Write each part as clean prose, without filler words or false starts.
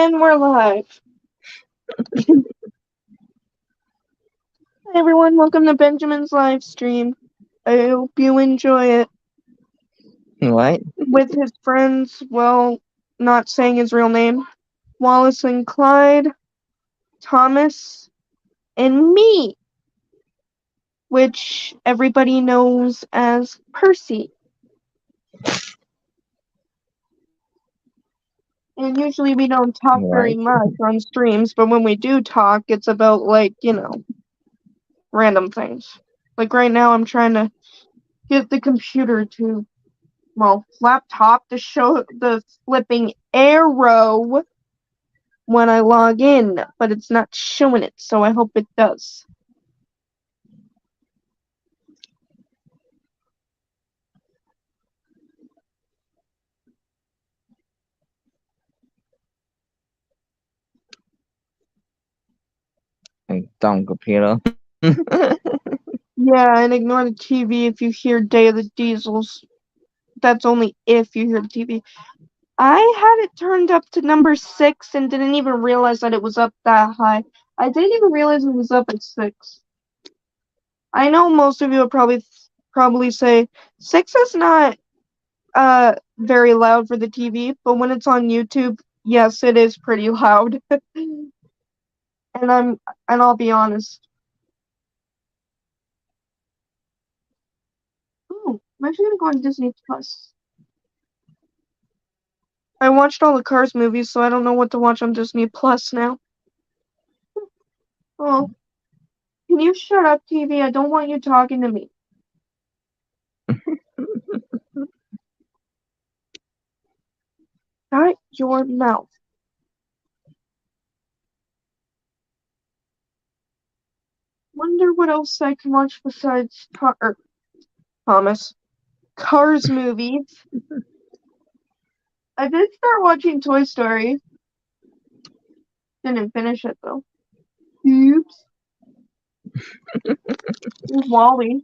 And we're live. Hi everyone, welcome to Benjamin's live stream. I hope you enjoy it What? with his friends, well, not saying his real name, Wallace and Clyde, Thomas, and me, which everybody knows as Percy. And usually we don't talk very What? much on streams, but when we do talk, it's about, random things. Like right now, I'm trying to get the computer to, laptop to show the flipping arrow when I log in, but it's not showing it, so I hope it does. Like dumb computer. Yeah, and ignore the TV if you hear Day of the Diesels. That's only if you hear the TV. I had it turned up to number 6 and didn't even realize that it was up that high. I didn't even realize it was up at 6. I know most of you would probably say 6 is not very loud for the TV, but when it's on YouTube, yes, it is pretty loud. and I'll be honest. Oh, I'm actually gonna go on Disney Plus. I watched all the Cars movies, so I don't know what to watch on Disney Plus now. Oh, can you shut up, TV? I don't want you talking to me. Shut your mouth. Wonder what else I can watch besides Thomas. Cars movies. I did start watching Toy Story. Didn't finish it though. Oops. Wally.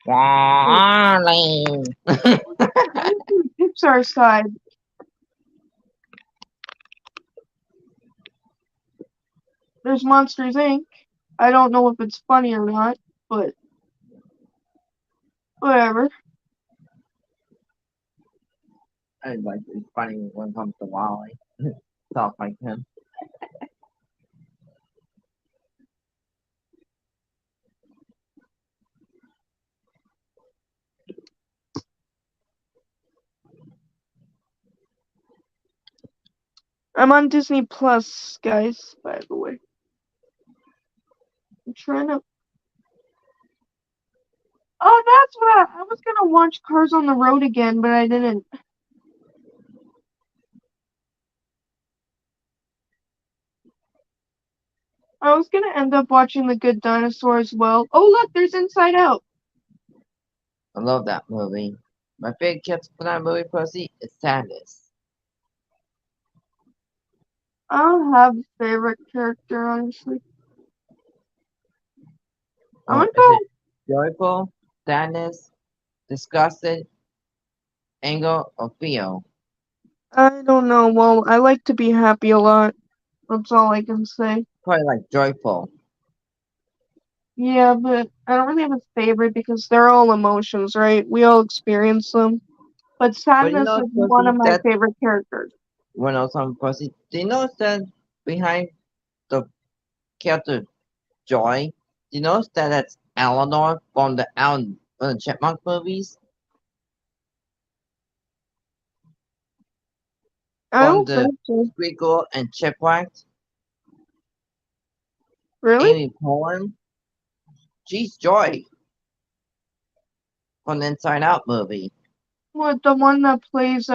Wally. Pixar side. There's Monsters Inc. I don't know if it's funny or not, but whatever. I like it's funny when it comes to Wally. Talk like him. I'm on Disney Plus, guys, by the way. I'm trying to. Oh, that's what I was gonna watch Cars on the Road again, but I didn't. I was gonna end up watching The Good Dinosaur as well. Oh, look, there's Inside Out. I love that movie. My favorite character for that movie, Percy, is Sadness. I don't have a favorite character, honestly. I'm Oh, gonna is go. it joyful, sadness, disgusted, anger, or fear? I don't know. Well, I like to be happy a lot. That's all I can say. Probably like joyful. Yeah, but I don't really have a favorite because they're all emotions, right? We all experience them. But But you sadness know, is one of Percy, my that favorite characters. when I was on Percy, do you know that behind the character Joy? Do you notice that that's Eleanor from the Chipmunk movies? I From don't the think so. Squeakle and Chipmunk? Really? Amy Poehler? She's Joy from the Inside Out movie. What, the one that plays,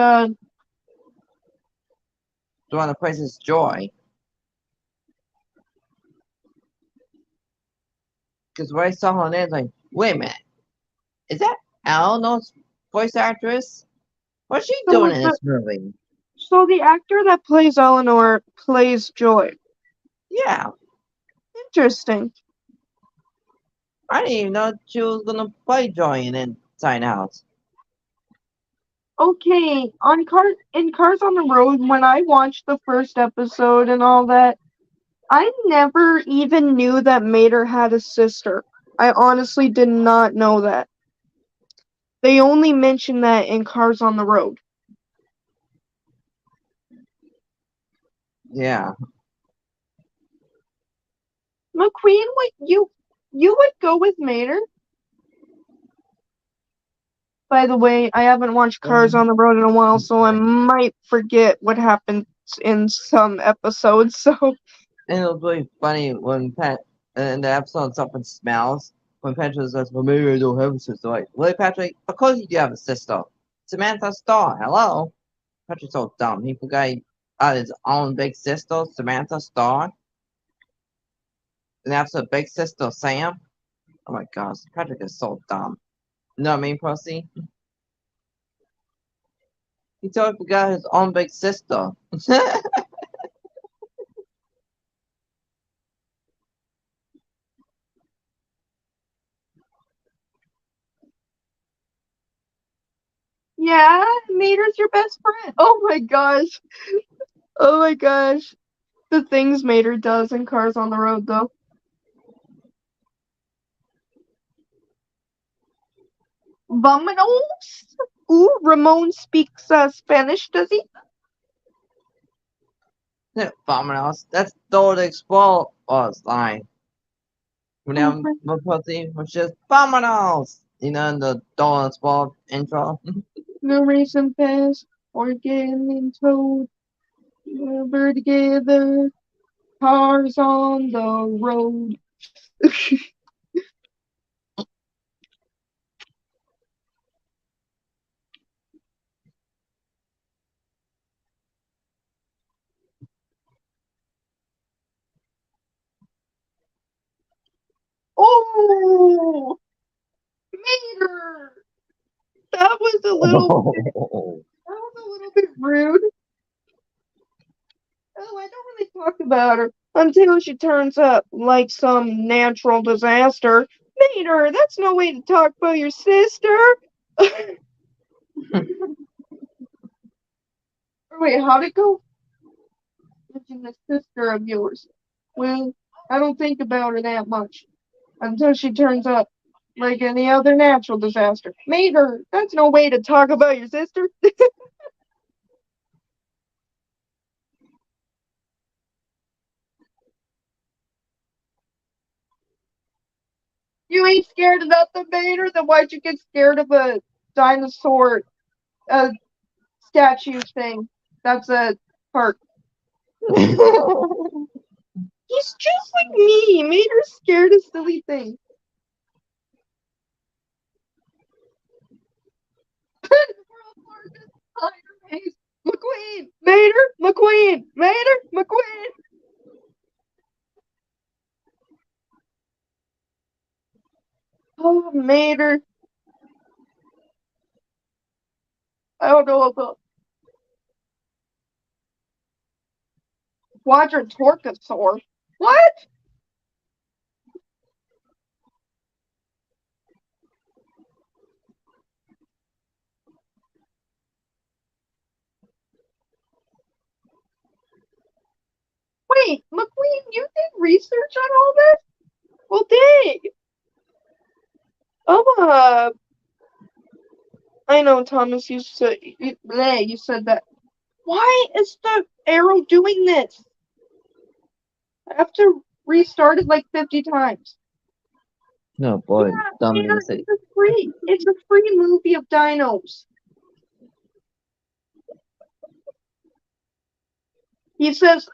The one that plays as Joy. Because when I saw her name, I was like, wait a minute, is that Eleanor's voice actress? What's she so doing in the, this movie? so the actor that plays Eleanor plays Joy. Yeah, Interesting. I didn't even know she was gonna play Joy in Inside Out. Okay, in Cars on the Road, when I watched the first episode and all that, I never even knew that Mater had a sister. I honestly did not know that. They only mention that in Cars on the Road. Yeah. McQueen, you would go with Mater? By the way, I haven't watched Cars on the Road in a while, so I might forget what happens in some episodes. So And it was really funny when in the episode something smells, when Patrick says, well, maybe I don't have a sister. Like, really, Patrick? Of course you do have a sister. Samantha Starr, hello? Patrick's so dumb. He forgot his own big sister, Samantha Starr. And that's a big sister, Sam. Oh my gosh, Patrick is so dumb. You know what I mean, Percy? He totally forgot his own big sister. yeah, Mater's your best friend. Oh my gosh. Oh my gosh. The things Mater does in Cars on the Road, though. Vamonos? Ooh, Ramon speaks Spanish, does he? Vominos. That's Dora the Explorer's line. Whenever Okay. Percy was just Vominos! You know, in the Dora the Explorer intro. No reason past or getting told. We're together. Cars on the road. Oh, Mater! That was a little that was a little bit rude. Oh, I don't really talk about her until she turns up like some natural disaster. Mater, that's no way to talk about your sister. Wait, how'd it go? Mention the sister of yours. Well, I don't think about her that much until she turns up like any other natural disaster. Mater, that's no way to talk about your sister. You ain't scared of nothing, Mater? Then why'd you get scared of a dinosaur statue thing? That's a part. He's just like me. Mater's scared of silly things. McQueen! Mater! McQueen! Mater! McQueen! Oh, Mater. I don't know about Quadratorchosaur. What? Wait, McQueen, you did research on all this? Well, dang. Oh, I know, Thomas, you said that. Why is the arrow doing this? I have to restart it like 50 times. No, boy, Yeah, dumb Peter, music. it's a free movie of dinos. He says,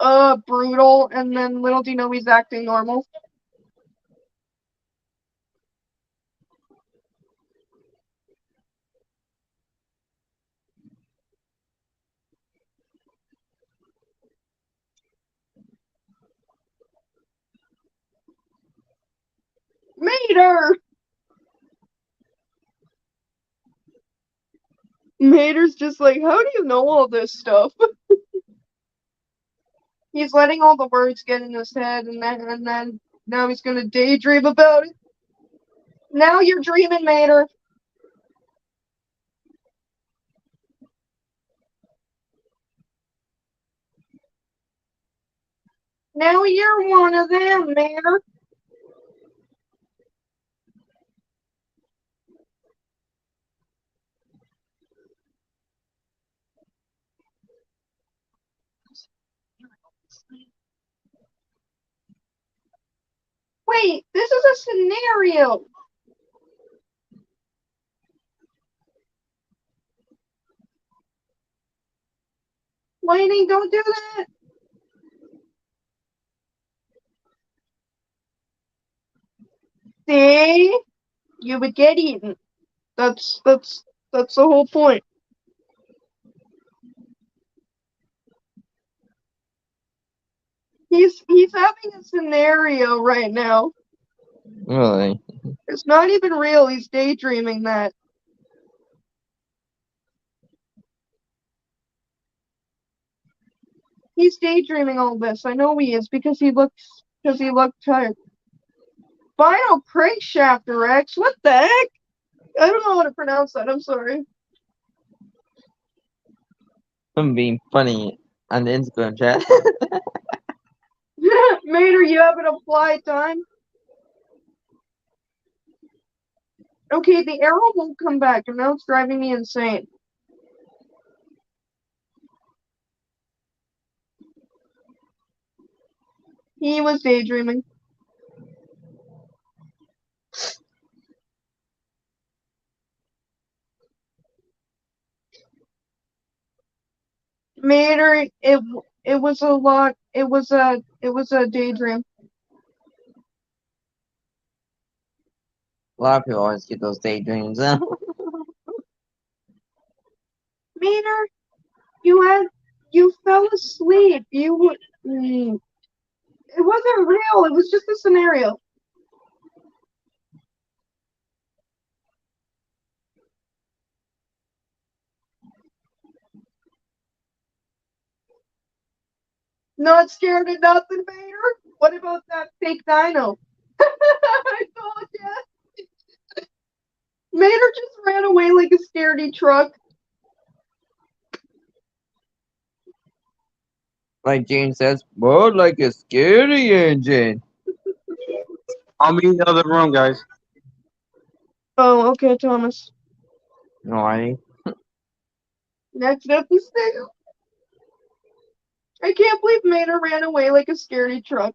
brutal, and then little do you know he's acting normal. Mater! Mater's just like, how do you know all this stuff? He's letting all the words get in his head, and then now he's gonna daydream about it. Now you're dreaming, Mater. Now you're one of them, Mayor. Wait, this is a scenario. Lightning, don't do that. See? You would get eaten. That's the whole point. He's having a scenario right now. Really? It's not even real. He's daydreaming that. He's daydreaming all this. I know he is because he looked tired. Final Crankshaft X. What the heck? I don't know how to pronounce that. I'm sorry. I'm being funny on the Instagram chat. Mater, you having a fly time? Okay, the arrow won't come back, and now it's driving me insane. He was daydreaming. Mater, it was a lot. It was a daydream. A lot of people always get those daydreams. Mater, you fell asleep. You would. It wasn't real. It was just a scenario. Not scared of nothing, Mater? What about that fake dino? I told ya. Mater just ran away like a scaredy truck. Like James says, more like a scary engine. I'll meet in the other room, guys. Oh, okay, Thomas. Alrighty. Next episode. I can't believe Mater ran away like a scaredy truck.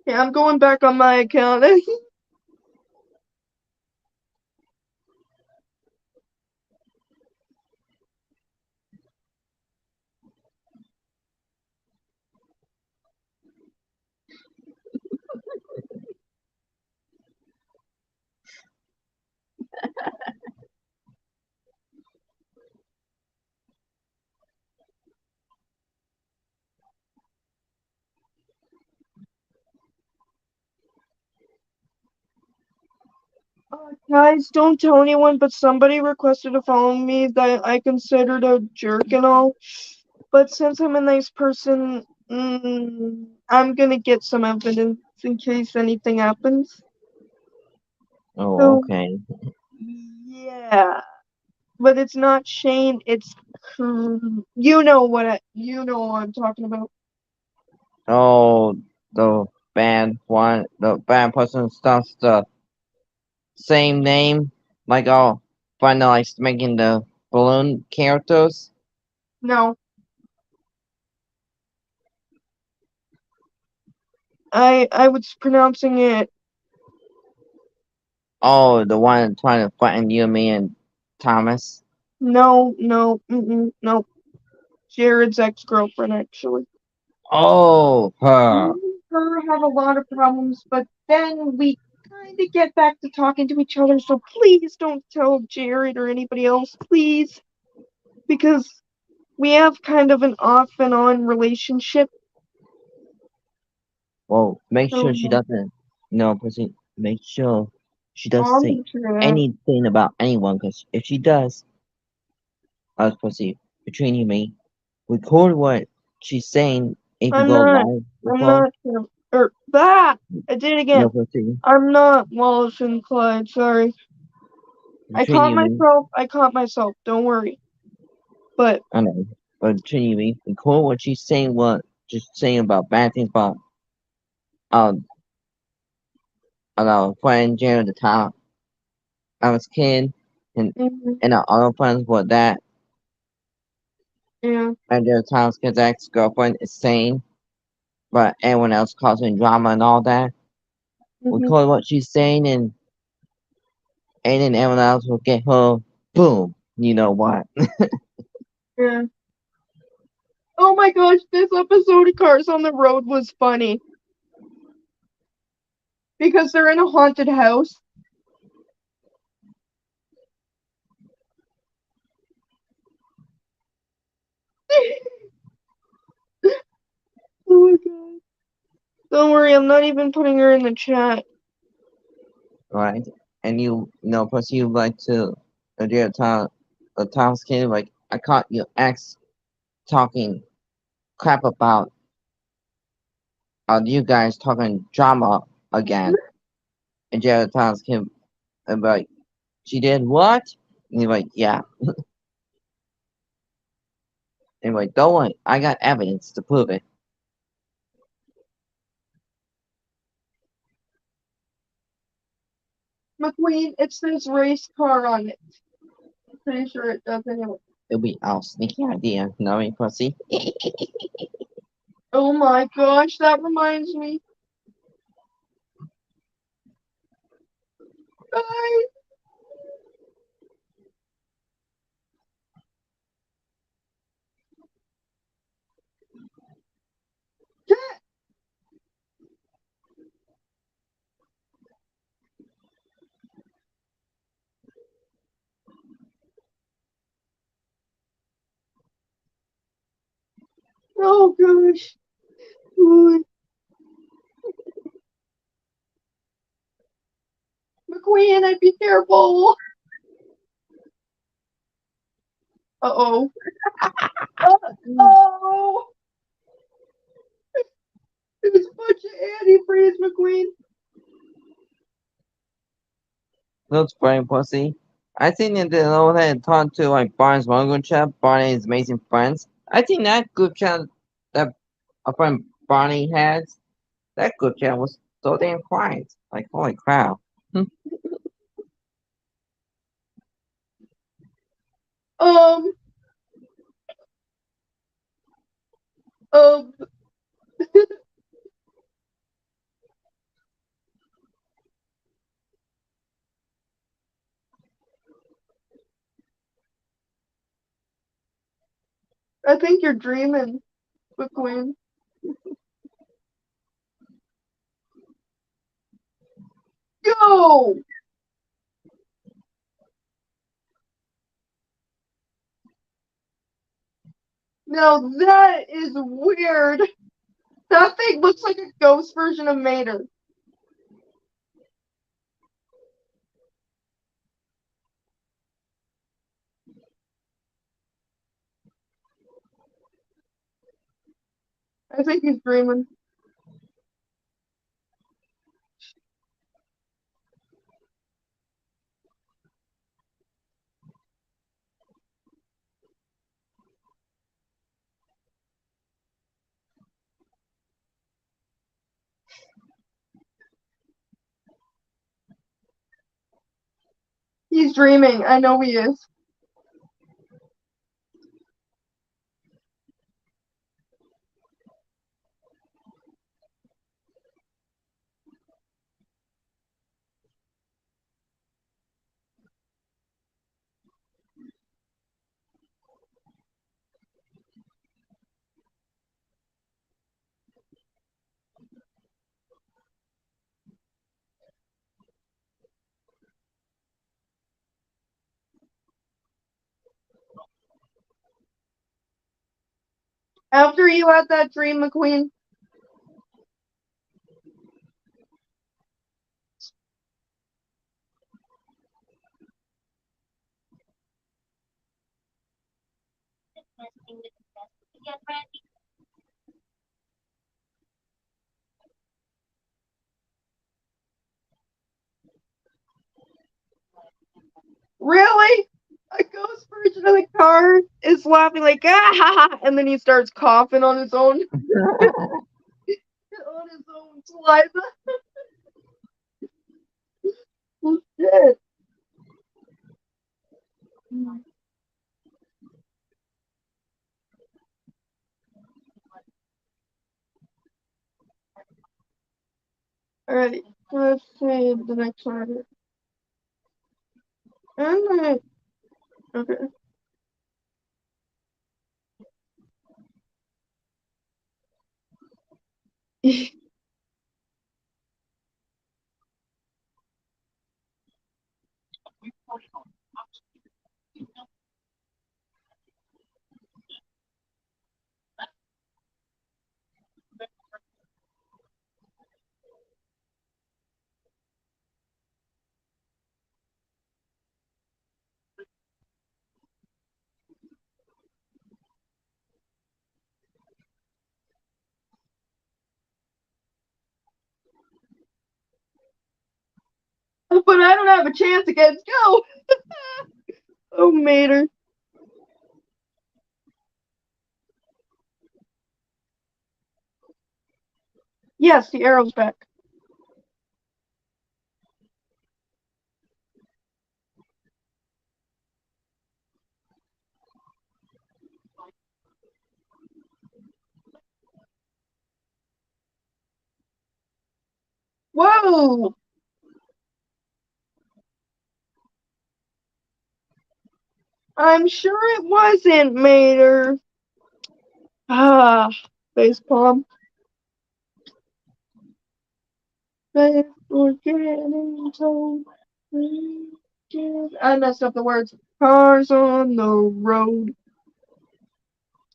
Yeah, I'm going back on my account. Guys, don't tell anyone, but somebody requested to follow me that I considered a jerk and all. But since I'm a nice person, I'm gonna get some evidence in case anything happens. Oh, So, okay. yeah. But it's not Shane, it's you know what I'm talking about. Oh, the band one, the band person starts the same name, like all finalized making the balloon characters. No. I was pronouncing it. Oh, the one trying to fighting you, me, and Thomas. No. Jared's ex-girlfriend, actually. Oh, her. Me and her have a lot of problems, but then we kind of get back to talking to each other, so please don't tell Jared or anybody else, please. Because we have kind of an off and on relationship. Well, make sure she So, doesn't. No, proceed. Make sure she doesn't I'll say make sure of that. anything about anyone, because if she does, I'll proceed between you and me. Record what she's saying if you I'm go not. live with I'm her. not. I did it again. No, proceed. I'm not Wallace and Clyde, sorry. I Between caught you and me, myself. I caught myself. Don't worry. But I know. But between you and me, the core what she's saying was just saying about bad things um about our friend Jerry at the time. I was a kid and mhm, and our other friends were that yeah. and there are times his ex girlfriend is sane, but everyone else causing drama and all that. We Mhm, call what she's saying and then everyone else will get her boom. You know what? yeah. Oh my gosh, this episode of Cars on the Road was funny because they're in a haunted house. Oh my god. Don't worry, I'm not even putting her in the chat. Right? And you know, plus you like to there are times kid like I caught your ex talking crap about you guys talking drama again. And the other times kid and like she did what? And he's like, yeah. And like, don't worry, I got evidence to prove it. McQueen, it says race car on it. Pretty sure it does anyway. It'll be our sneaky idea, knowing pussy. Oh my gosh, that reminds me. Guys, oh gosh. Oh, McQueen, I'd be careful. Uh-oh. Oh, it's a bunch of antifreeze, McQueen. Looks brain pussy. I think that the old head talked to like Barnes one group chat, Barney and his amazing friends. I think that group chat that a friend Barney has, that group chat was so damn quiet. Like holy crap. Um, um, I think you're dreaming, McQueen. Yo! Now that is weird. That thing looks like a ghost version of Mater. I think he's dreaming. He's dreaming. I know he is. After you had that dream, McQueen, Really? A ghost version of the car is laughing like ah ha ha, and then he starts coughing on his own saliva. Oh, shit. Alright, let's see the next one. And okay. But I don't have a chance against go. Oh, Mater. Yes, the arrow's back. Whoa! I'm sure it wasn't, Mater. Ah, facepalm. We're getting told. I messed up the words. Cars on the road.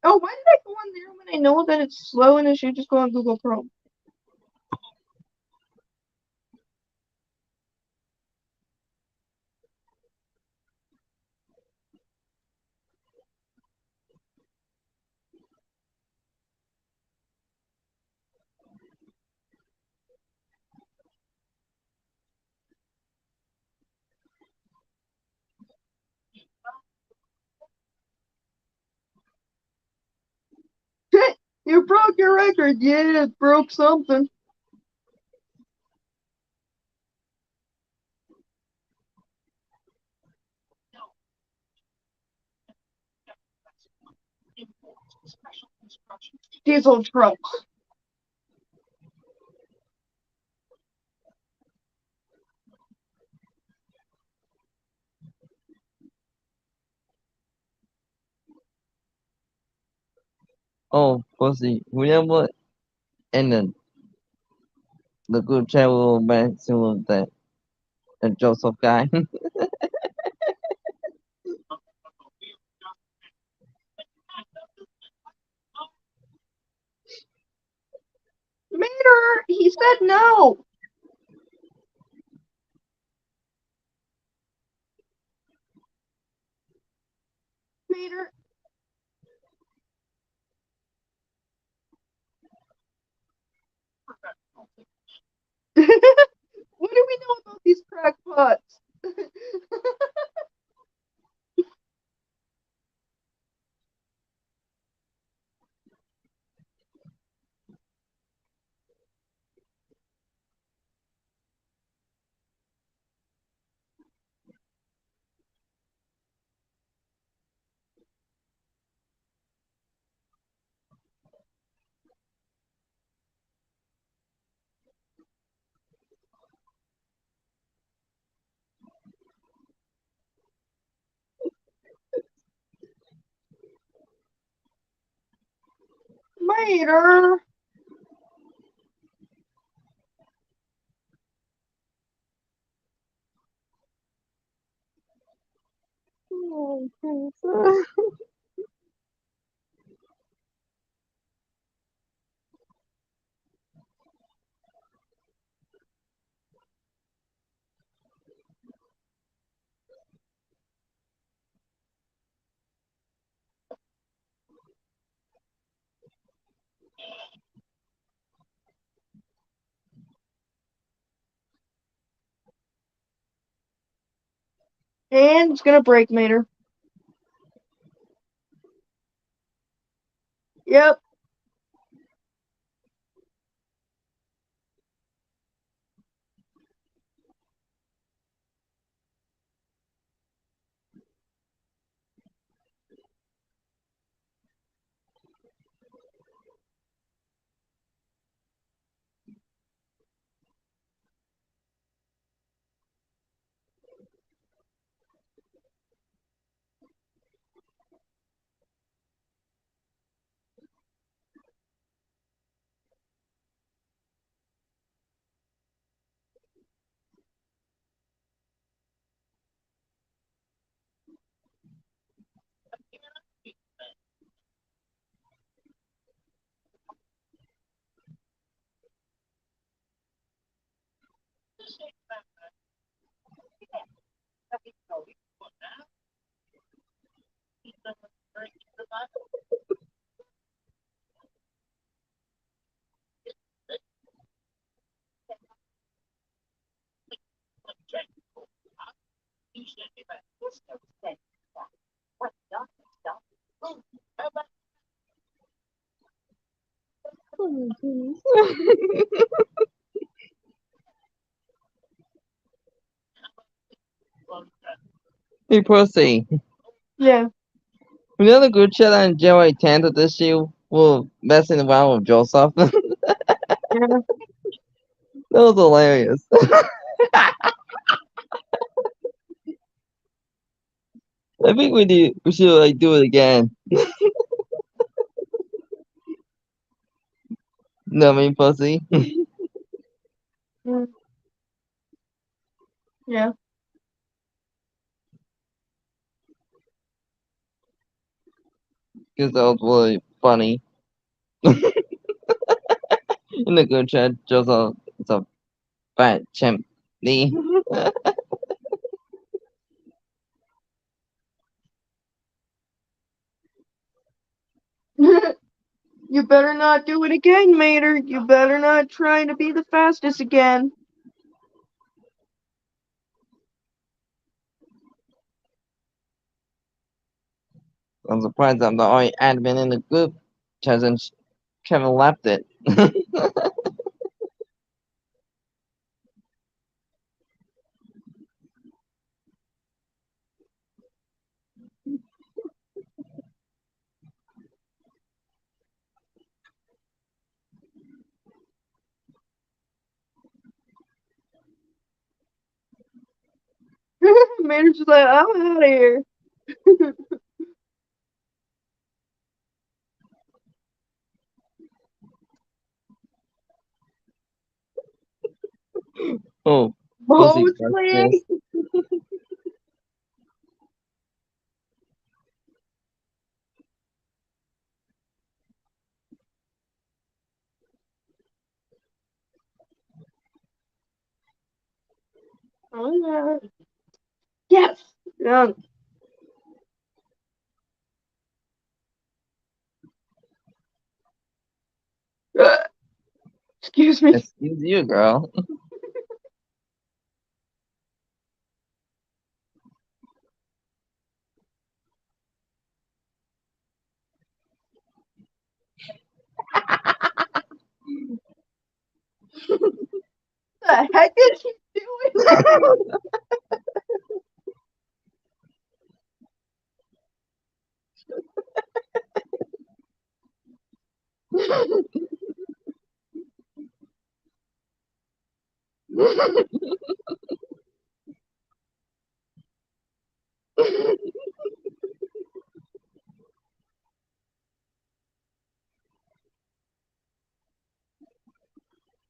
Oh, why did I go on there when I know that it's slow and I should just go on Google Chrome? You broke your record. Yeah, it broke something. Diesel trucks. Oh, Pussy, remember in the group chat we were mentioning that the Joseph guy? Mater, he said no. Mater. What do we know about these crackpots? Mater. Oh, And it's gonna break, Mater. Yep. Hey, Pussy. Yeah. You know the group chat on January 10th of this year? We're messing around with Joseph. That Yeah. was hilarious. I think we should like do it again. No, I mean, Pussy. Mm. Yeah. Because that was really funny. In the group chat, Joseph is a fat chimney. You better not do it again, Mater. You better not try to be the fastest again. I'm surprised I'm the only admin in the group chat since Kevin left it. Mater's just like, I'm out of here. Oh, Pussy Mostly. breakfast. Oh, yeah. Yes. Yeah. Excuse me. Excuse you, girl. What the heck is she doing?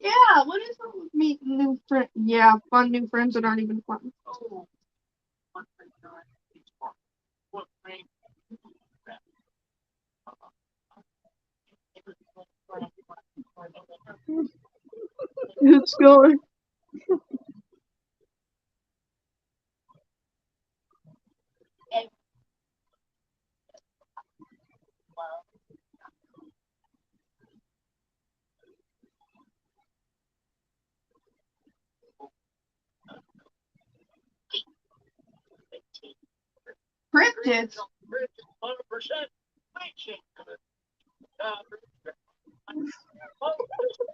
Yeah, what is up with meeting new friends? Yeah, fun new friends that aren't even fun. It's going. it.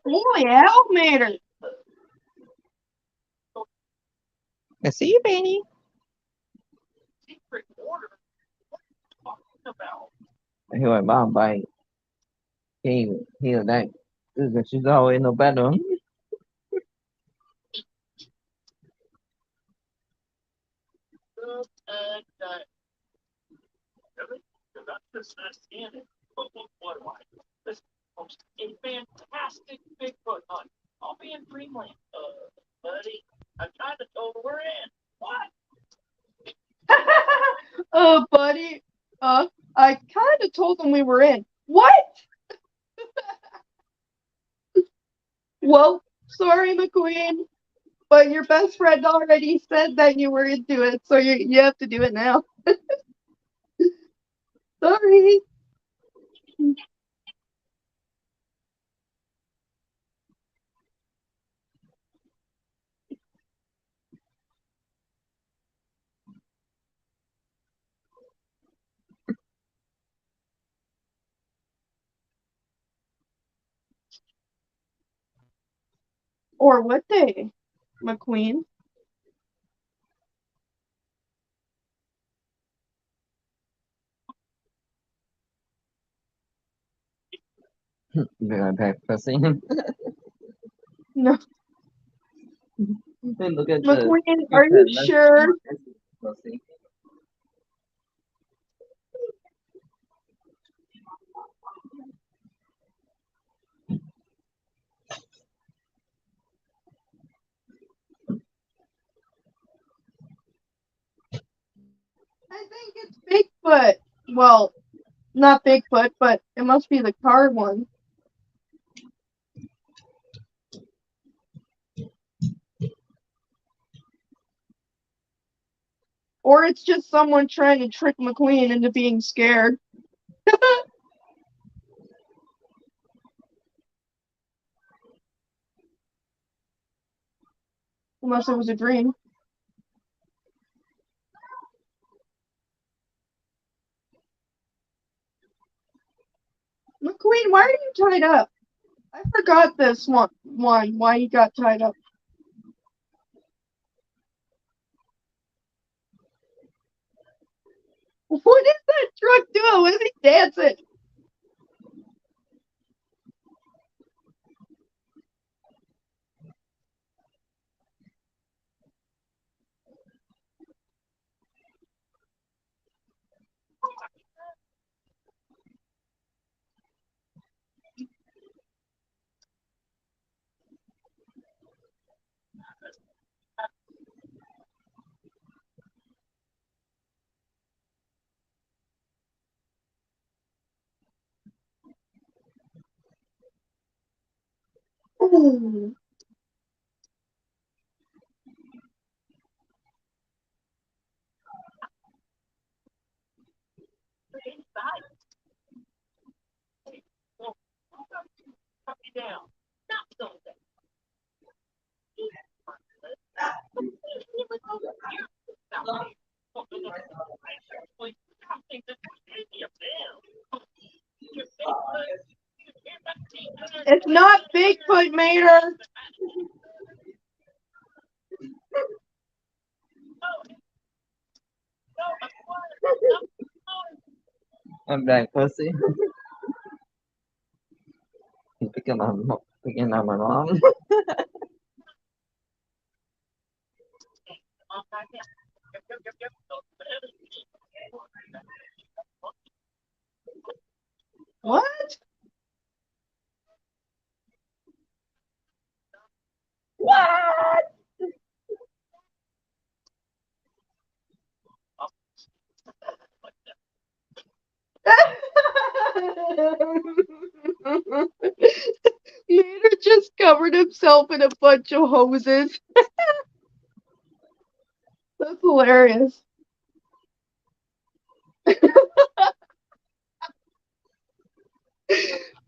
Holy hell, Mater. I see you, Benny. He went bomb by. He that. She's always no better. Buddy. I kind of told him we were in. What? Well, sorry, McQueen, but your best friend already said that you were into it, so you have to do it now. Sorry. Or would they, McQueen? They're like pussy. No. Then look at McQueen, are you sure? Pussy. I think it's Bigfoot. Well, not Bigfoot, but it must be the car one. Or it's just someone trying to trick McQueen into being scared. Unless it was a dream. McQueen, why are you tied up? I forgot this one why you got tied up. What is that truck doing? What is he dancing? Ooh. It's not Bigfoot, Mater. I'm back, pussy. He's picking on my mom. What? What? Mater just covered himself in a bunch of hoses. That's hilarious.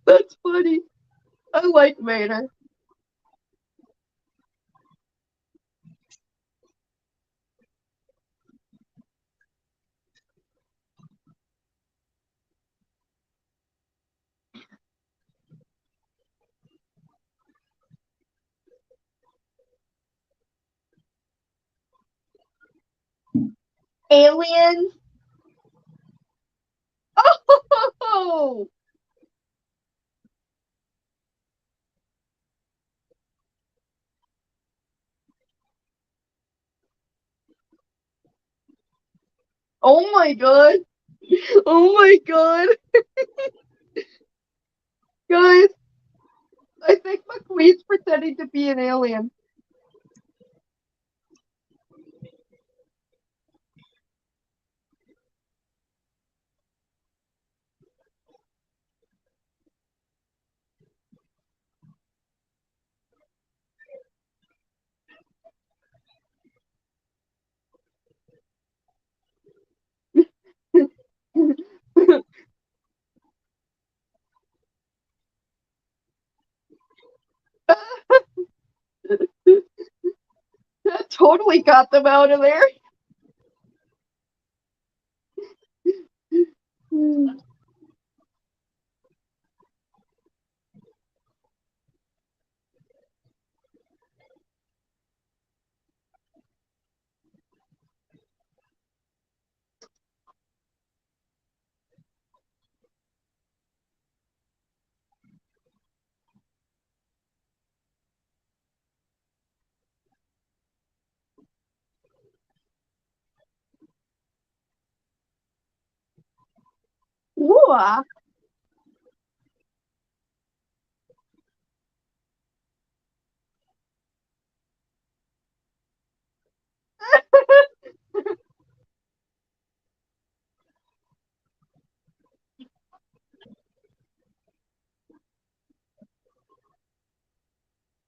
That's funny. I like Mater. Alien? Oh! Oh my god. Oh my god. Guys, I think McQueen's pretending to be an alien. That totally got them out of there. Ooh.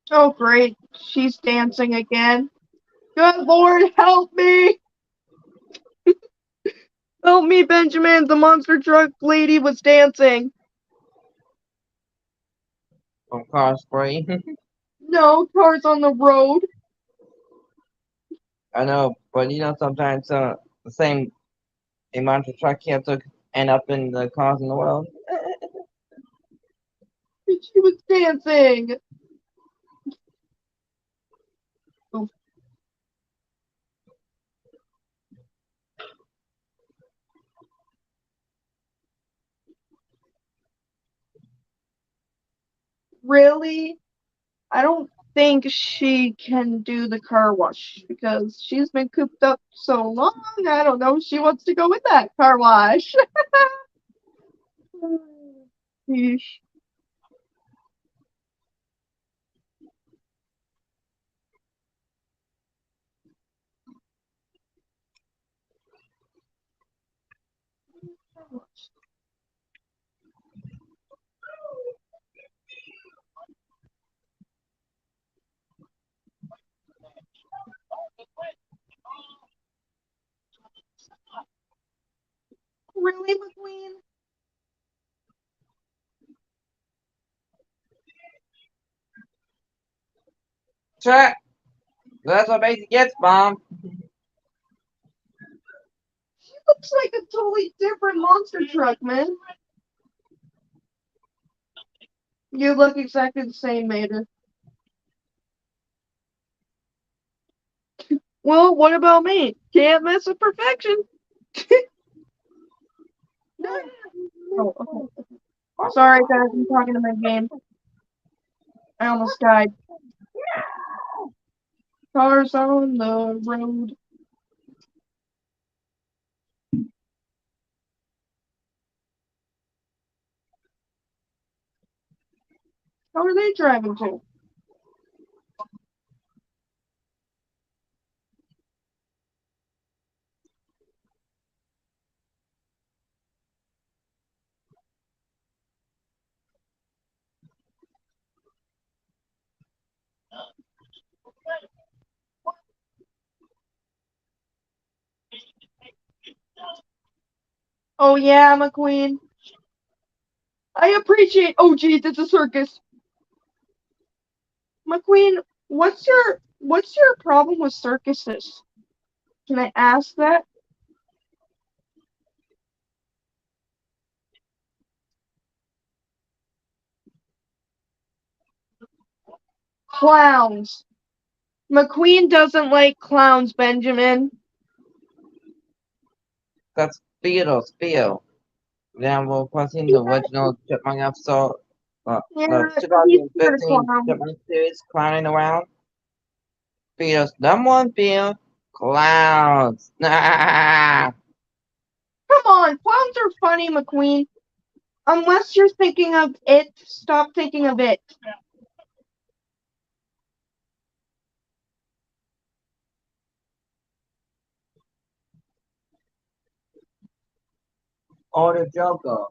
Oh great, she's dancing again. Good Lord, help me! Help me, Benjamin! The monster truck lady was dancing. From cosplay. No, cars on the road. I know, but you know sometimes the same a monster truck can't end up in the cars in the world. She was dancing. Oh. Really? I don't think she can do the car wash because she's been cooped up so long. I don't know if she wants to go in that car wash. Yeesh. Really, McQueen? Check. That's what Macy gets, Mom. She looks like a totally different monster truck, man. You look exactly the same, Mater. Well, what about me? Can't mess with perfection. Oh, okay. Sorry, guys, I'm talking to my game. I almost died. Cars on the road. How are they driving to? Oh yeah, McQueen. I appreciate. Oh geez, it's a circus. McQueen, what's your problem with circuses? Can I ask that? Clowns. McQueen doesn't like clowns, Benjamin. That's Theodore's Theo. Then we'll continue the original Chipmunk episode. Yeah, The he's scared of 2015 clowns. Chipmunk series, Clowning Around. Theodore's #1 fear, clowns. Come on, clowns are funny, McQueen. Unless you're thinking of it, stop thinking of it. Or the Joker.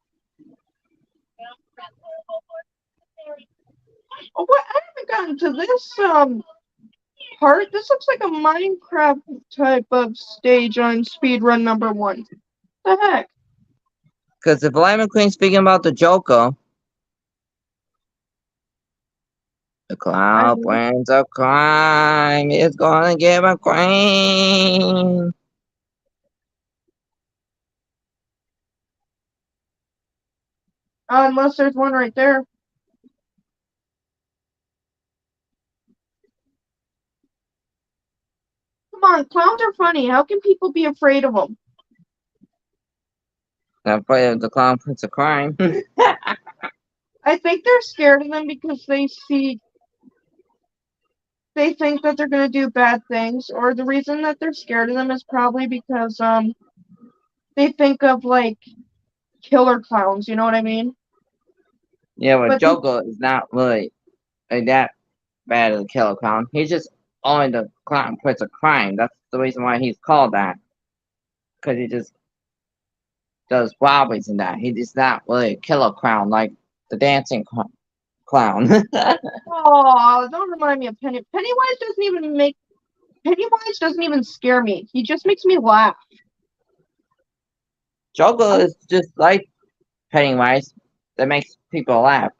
Oh, what? I haven't gotten to this part. This looks like a Minecraft type of stage on speedrun number 1. The heck? Because if Lightning McQueen's speaking about the Joker, the cloud brings a crime. It's gonna get McQueen. Unless there's one right there. Come on, clowns are funny. How can people be afraid of them? I'm afraid of the clown brings a crime. I think they're scared of them because they think that they're gonna do bad things, or the reason that they're scared of them is probably because they think of like killer clowns, you know what I mean? Yeah, but But Joker is not really that bad as a killer clown. He's just only the clown puts a crime. That's the reason why he's called that. Because he just does robberies and that. He's not really a killer clown like the dancing clown. oh, don't remind me of Pennywise doesn't even scare me. He just makes me laugh. Joker is just like Pennywise that makes people laugh.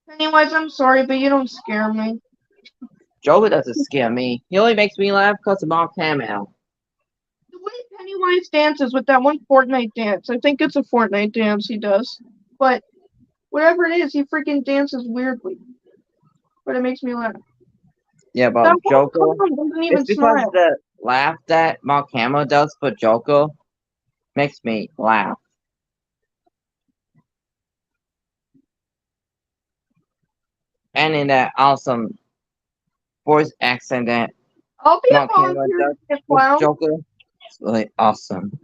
Pennywise, I'm sorry, but you don't scare me. Joker doesn't scare me. He only makes me laugh because of Mark Hamill. The way Pennywise dances with that one Fortnite dance, I think it's a Fortnite dance he does. But whatever it is, he freaking dances weirdly. But it makes me laugh. Yeah, but That Joker, one clown doesn't even it's because smile. the laugh that Mark Hamill does for Joker makes me laugh. And in that awesome voice accent that I'll be a Mark Hamill volunteer does to be a with clown. Joker, it's really awesome.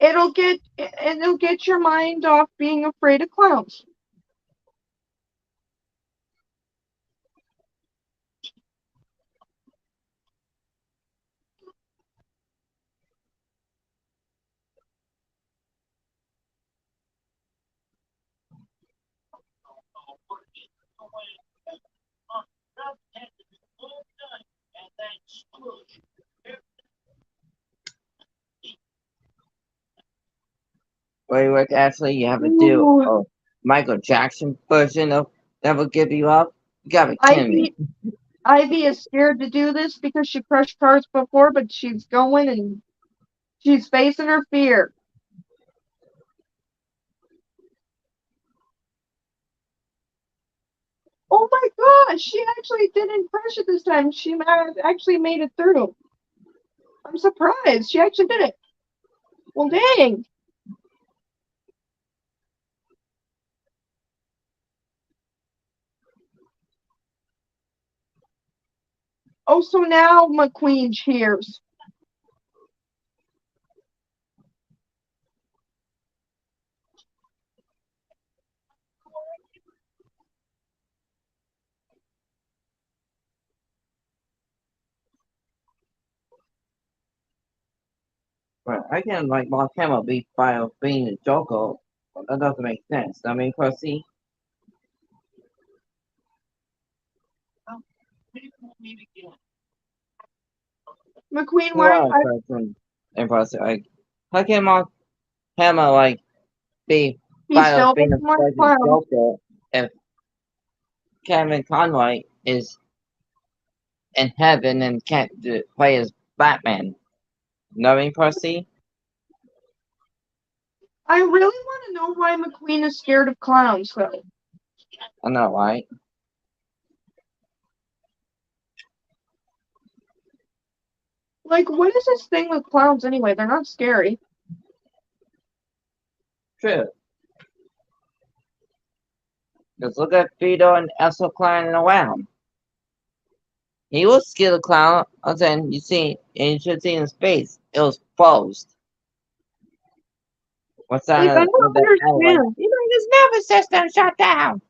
It'll get your mind off being afraid of clowns. Wait, actually, you have to do Ooh. a Michael Jackson version of Never Give You Up? You gotta be kidding me. Ivy is scared to do this because she crushed cars before, but she's going and she's facing her fear. Oh my gosh, she actually didn't crush it this time. She actually made it through. I'm surprised. She actually did it. Well, dang. Oh, so now McQueen cheers. But I can like Mark Hamill be by being a Joker. That doesn't make sense. I mean, cause see, McQueen, who are person impressive? Like, how can Mark Hamill like be he by still being a doesn't like present clowns. Joker if Kevin Conroy is in heaven and can't play as Batman? Knowing Percy? I really want to know why McQueen is scared of clowns, though. I know, right? Like, what is this thing with clowns anyway? They're not scary. True. Just look at Vito and Elsa climbing around. He was scared of clown, and then you should see his face. It was closed. What's that? Like, I With don't that like, understand. his nervous system shut down.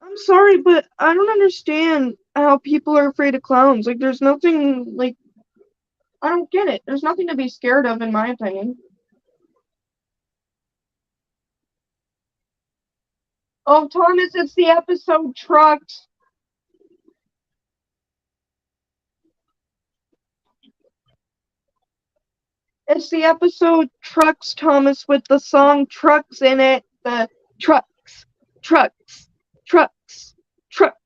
I'm sorry, but I don't understand how people are afraid of clowns. Like, there's nothing, like, I don't get it. There's nothing to be scared of, in my opinion. Oh, Thomas, it's the episode Trucks. It's the episode Trucks, Thomas, with the song Trucks in it. The trucks, trucks, trucks, trucks.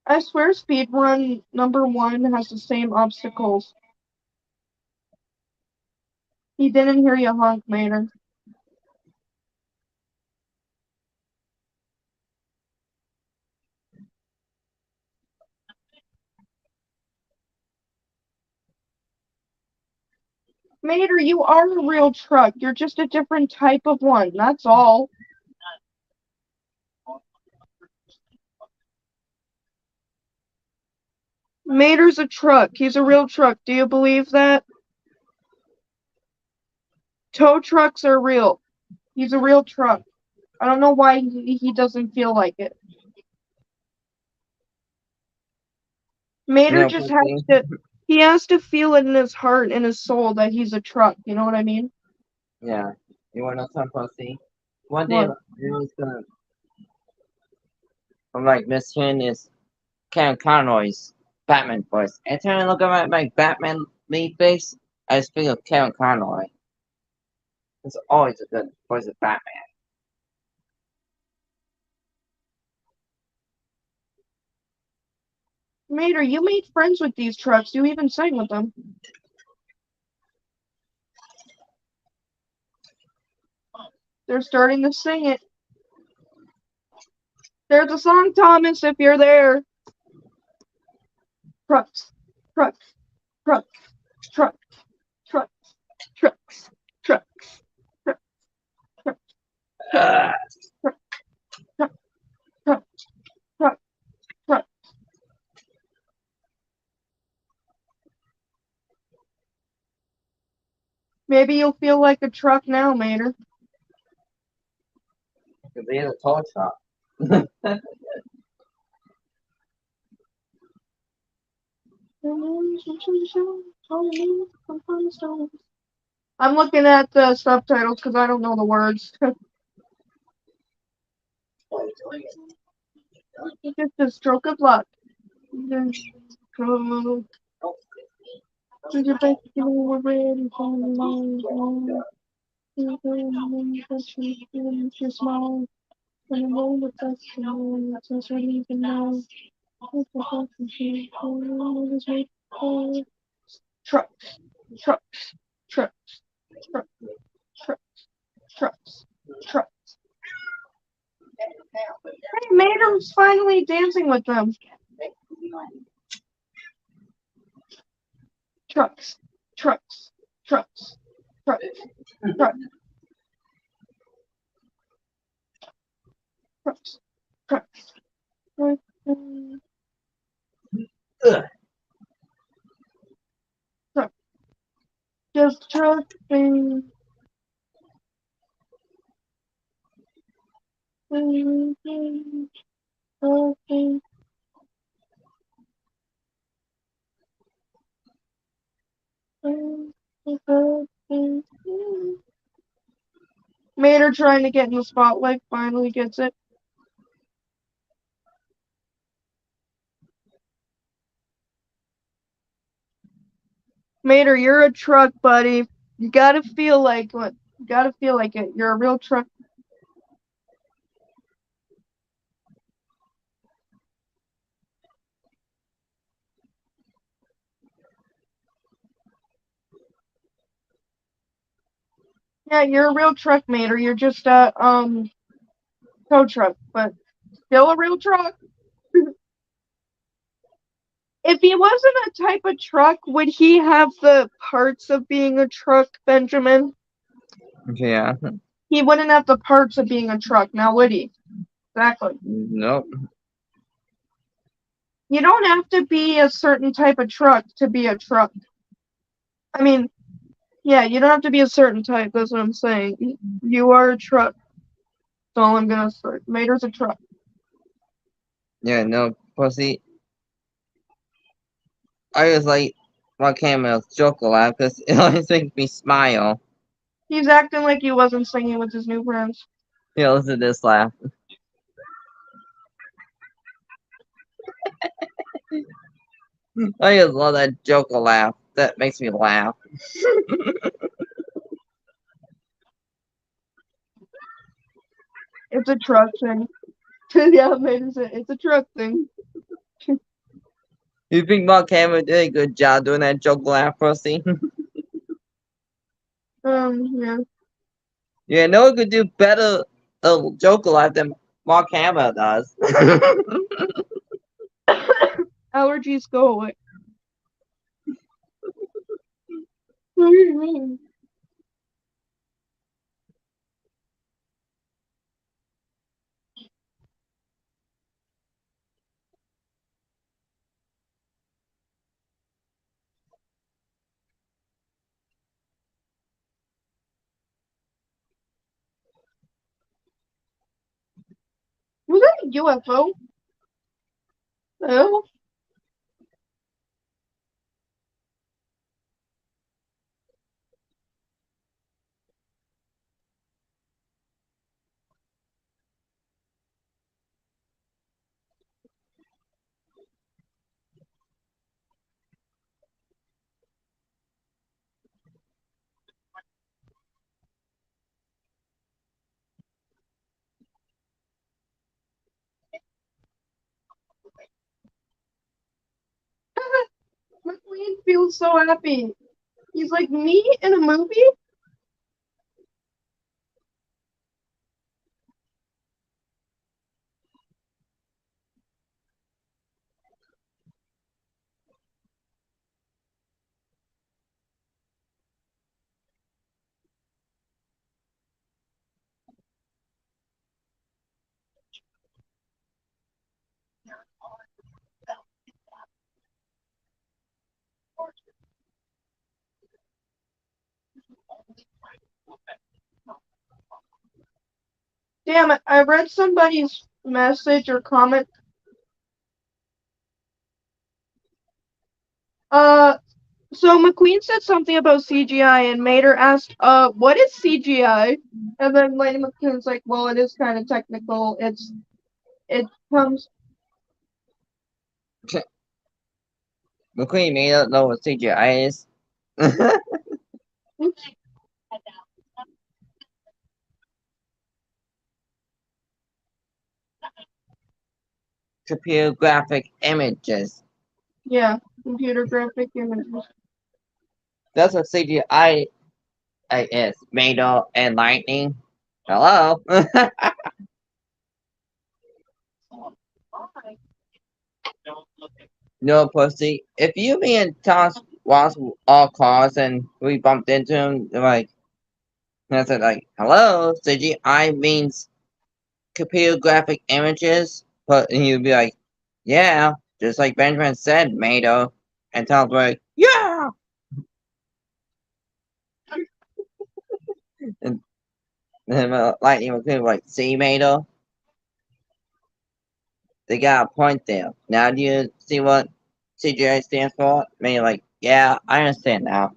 I swear Speedrun #1 has the same obstacles. He didn't hear you honk, Mater. Mater, you are a real truck. You're just a different type of one. That's all. Mater's a truck. He's a real truck. Do you believe that? Tow trucks are real. He's a real truck. I don't know why he doesn't feel like it. Mater No, just Pussy. he has to feel it in his heart and his soul that he's a truck. You know what I mean? Yeah. You wanna know something, Pussy? One day, What? you know, it's gonna. I'm like mishearing this Kevin Conroy's Batman voice. Every time I look at my Batman lead face, I just think of Kevin Conroy. It's always a good voice of Batman. Mater, you made friends with these trucks. You even sang with them. They're starting to sing it. There's a song, Thomas, if you're there. Trucks, trucks, trucks, trucks, trucks, trucks, trucks, trucks, trucks, trucks, trucks, trucks, trucks, trucks. Maybe you'll feel like a truck now, Mater. Because he has a tow truck. I'm looking at the subtitles because I don't know the words. It's just a stroke of luck. Just go. Did you bet you were ready for the long You're small. When you roll with us, it's just ready to know. Trucks, trucks, trucks, trucks, trucks, trucks, trucks. Hey, Mater's finally dancing with them. Trucks, trucks, trucks, trucks, trucks, trucks, trucks. Ugh. Truck. Just trucking. Trucking. Mater trying to get in the spotlight finally gets it. Mater, you're a truck, buddy. You gotta feel like what? You gotta feel like it. You're a real truck. Yeah, you're a real truck, Mater. You're just a tow truck, but Still a real truck. If he wasn't a type of truck, would he have the parts of being a truck, Benjamin? Yeah. He wouldn't have the parts of being a truck, now would he? Exactly. Nope. You don't have to be a certain type of truck to be a truck. I mean, yeah, you don't have to be a certain type, that's what I'm saying. You are a truck. That's all I'm gonna say. Mater's a truck. Yeah, no, pussy. I was like, Mark Hamill's joke a lot because it always makes me smile. He's acting like he wasn't singing with his new friends. Yeah, listen to this laugh. I just love that Joker laugh. That makes me laugh. It's a truck thing. Yeah, Mater's it's a truck thing. You think Mark Hamill did a good job doing that Joker laugh, pussy? Yeah. Yeah, no one could do better Joker laugh than Mark Hamill does. Allergies go away. What do you mean? Was that a UFO? Oh. McLean feels so happy. He's like, me in a movie? Damn it, I read somebody's message or comment. So McQueen said something about CGI and Mater asked, what is CGI? And then Lady McQueen's like, well, it is kind of technical. It comes. McQueen may not know what CGI is. Computer graphic images. Yeah, computer graphic images. That's what CGI is. Made of and lightning. Hello? No, pussy. If you me and Thomas was all cars and we bumped into him, like, and I said, like, hello, CGI means computer graphic images, but and you'd be like, yeah, just like Benjamin said, Mado. And Tom's like, yeah! And then Lightning was kind of like, see, Mado? They got a point there. Now do you see what CGI stands for? I mean, like, yeah, I understand now.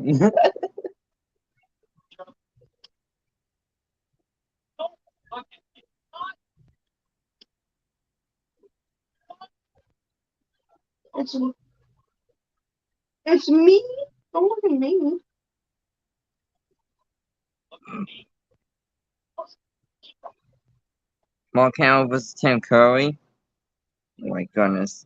It's me. Don't look at me. Mark Hamill versus Tim Curry. Oh my goodness.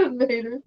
Vader.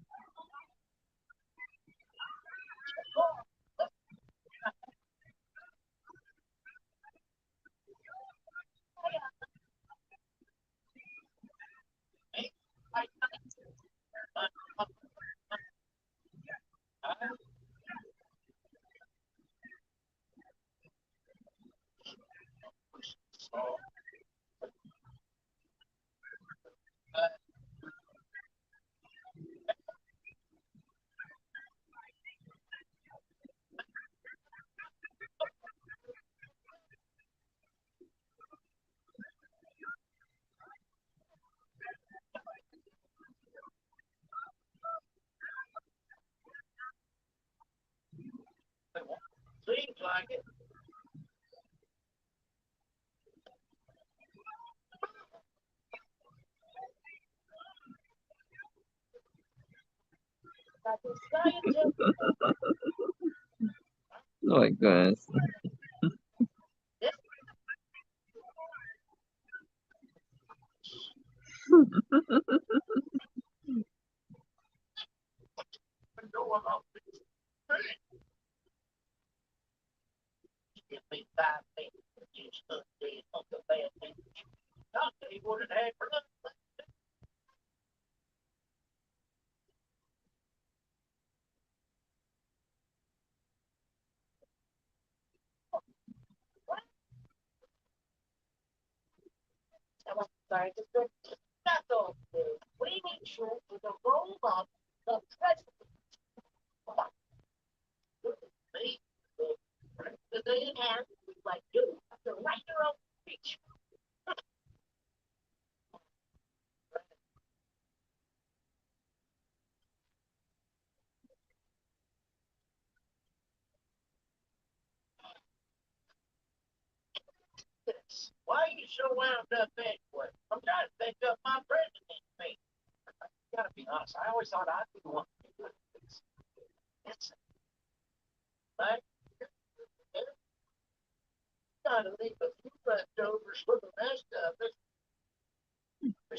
Oh my goodness.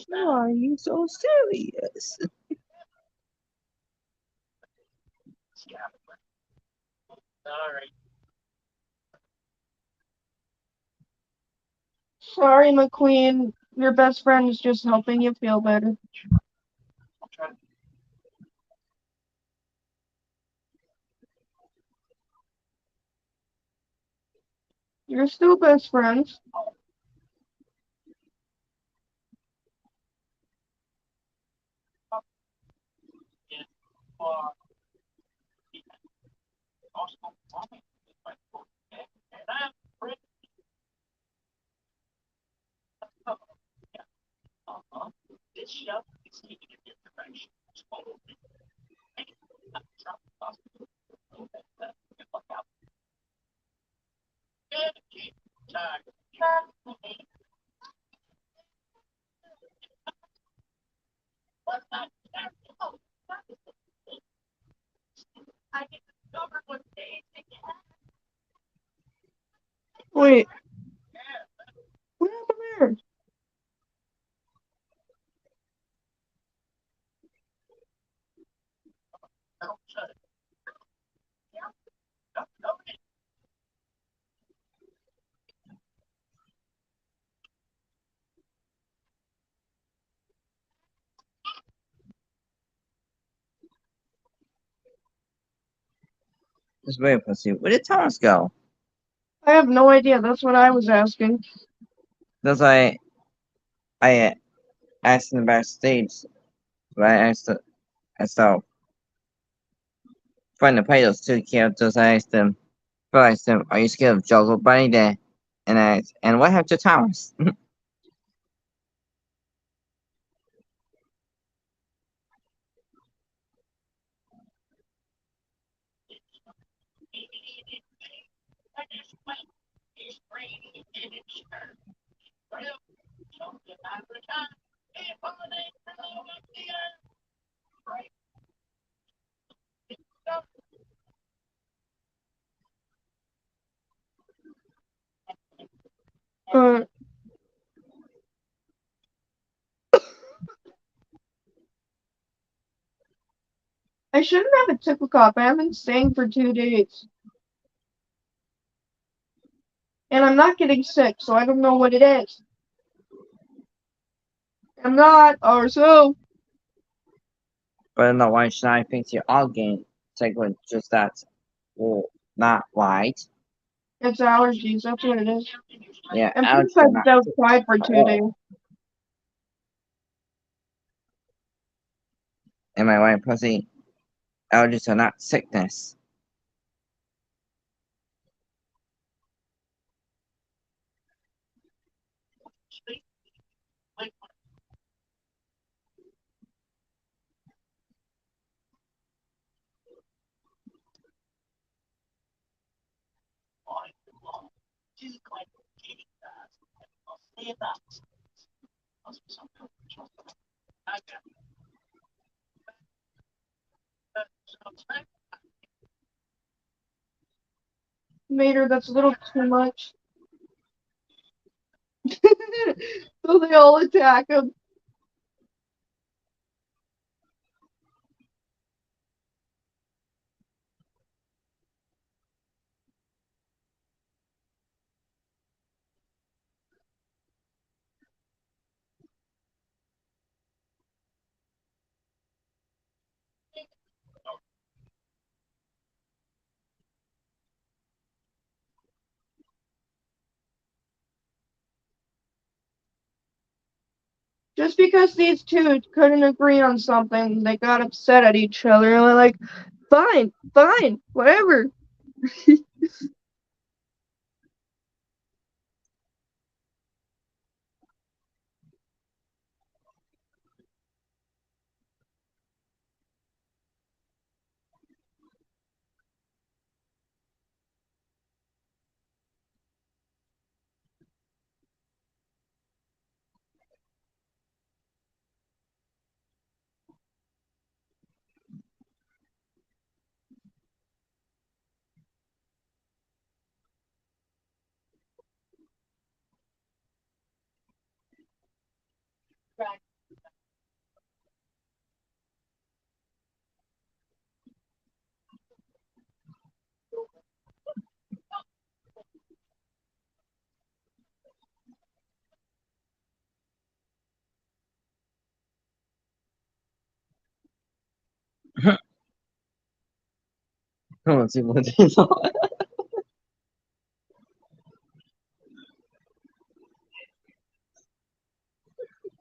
Why are you so serious? Sorry, McQueen. Your best friend is just helping you feel better. You're still best friends. Wait, what happened there? Just wait for see. Where did Thomas go? I have no idea. That's what I was asking. That's why I asked him backstage. Right? I saw find the play those two characters. I asked him, are you scared of Juggle Bunny there? And what happened to Thomas? Uh, I shouldn't have a tickle cough. I haven't staying for 2 days. And I'm not getting sick, so I don't know what it is. I'm not, or so. But no, why should I think you are getting sick with just that? Well, not right. It's allergies, that's what it is. Yeah, And allergies plus I are was not outside for 2 days. Am I right, Pussy? Allergies are not sickness. Mater, that's a little too much. So they all attack him. Just because these two couldn't agree on something, they got upset at each other and they're like, fine, whatever. Let's see what it is.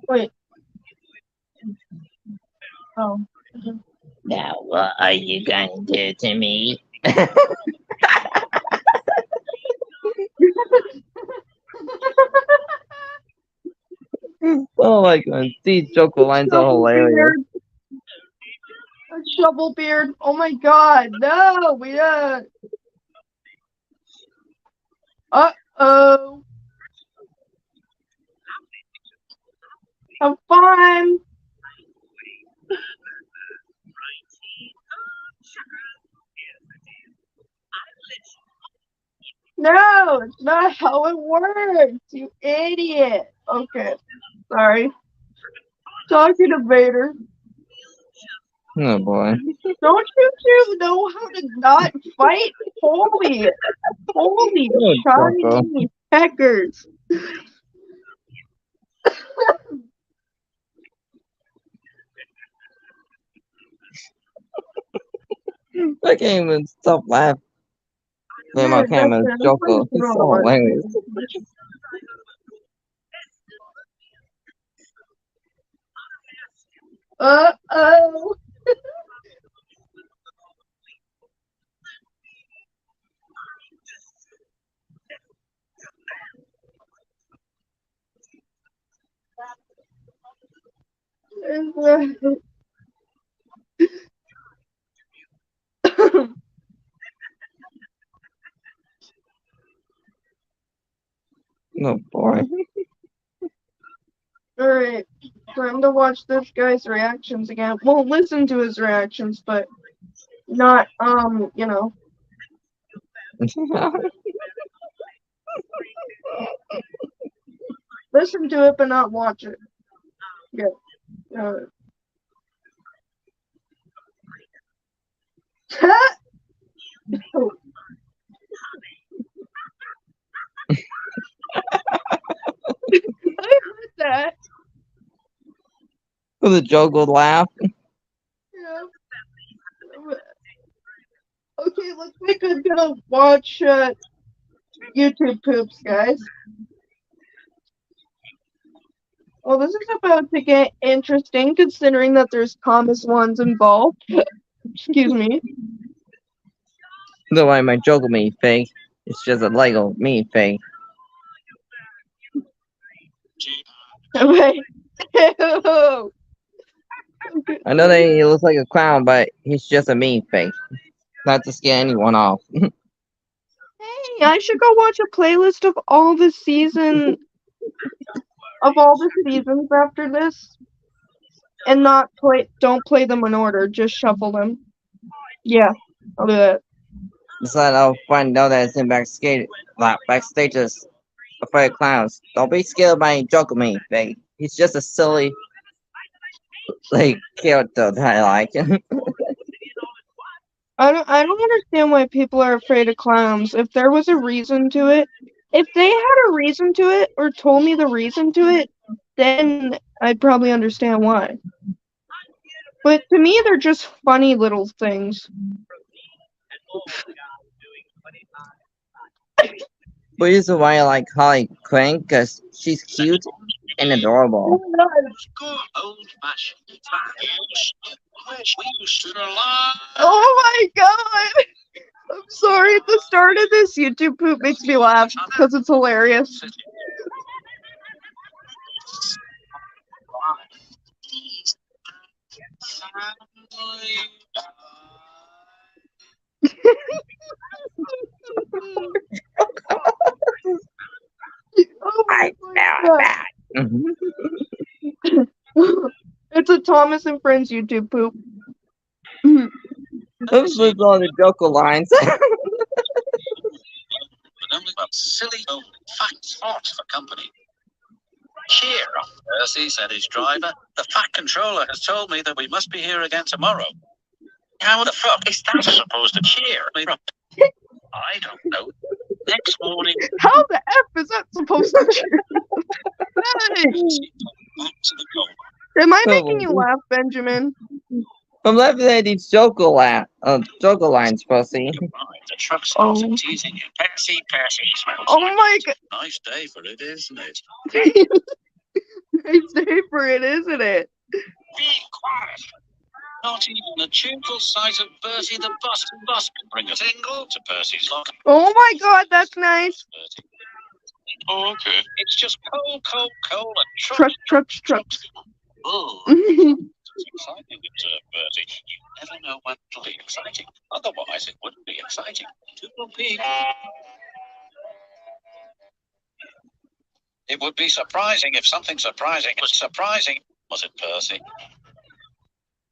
Wait. Oh. Now, what are you going to do to me? Oh my god, these Joker lines are hilarious. Shovel beard. Oh my god, no, we uh-oh. Have fun. No, it's not how it works, you idiot. Okay, sorry. Talking to Vader. Oh boy. Don't you two know how to not fight? Holy Oh, Chinese peckers. I can't even stop laughing. Then my camera's Joker. He's so hilarious. Uh-oh. Oh boy. Alright, time to watch this guy's reactions again. Well, listen to his reactions, but not, you know. Listen to it, but not watch it. Yeah. I heard that. With a juggled laugh. Yeah. Okay, looks like I'm gonna watch YouTube poops, guys. Well, this is about to get interesting considering that there's Thomas ones involved. Excuse me. Don't mind my juggle me fake. It's just a Lego me fake. Wait. Ew. I know that he looks like a clown, but he's just a mean fake. Not to scare anyone off. Hey, I should go watch a playlist of all the seasons after this, and don't play them in order. Just shuffle them. Yeah, I'll do that. Besides, I'll find out that it's in backstages afraid of clowns. Don't be scared by juggle me fake. He's just a silly character that I like. I don't understand why people are afraid of clowns. If there was a reason to it, if they had a reason to it or told me the reason to it, then I'd probably understand why. But to me, they're just funny little things. The reason why I like Harley Quinn, because she's cute and adorable. Good old-fashioned values, which we used to rely. Oh my god! I'm sorry, at the start of this YouTube poop makes me laugh because it's hilarious. Oh my god. It's a Thomas and Friends YouTube poop. Those was all the joker lines. Only about silly old facts hot for company. Cheer up, Percy, said his driver. The fat controller has told me that we must be here again tomorrow. How the fuck is that supposed to cheer me up? I don't know. Next morning, How the F is that supposed to cheer? Hey, up to the goal. am I making you laugh, Benjamin? I'm laughing at these joker lines, Pussy. Right, the truck started teasing you. Percy, smells Oh like my god. nice day for it, isn't it? Nice day for it, isn't it? Be quiet. Not even a tuneful sight of Bertie the bus can bring a tingle to Percy's lock. Oh my god, that's nice. Bertie. Oh, okay. It's just coal, and Trucks. Oh, it's exciting, observed Bertie. You never know when it'll be exciting. Otherwise, it wouldn't be exciting. It would be surprising if something surprising was surprising. Was it, Percy?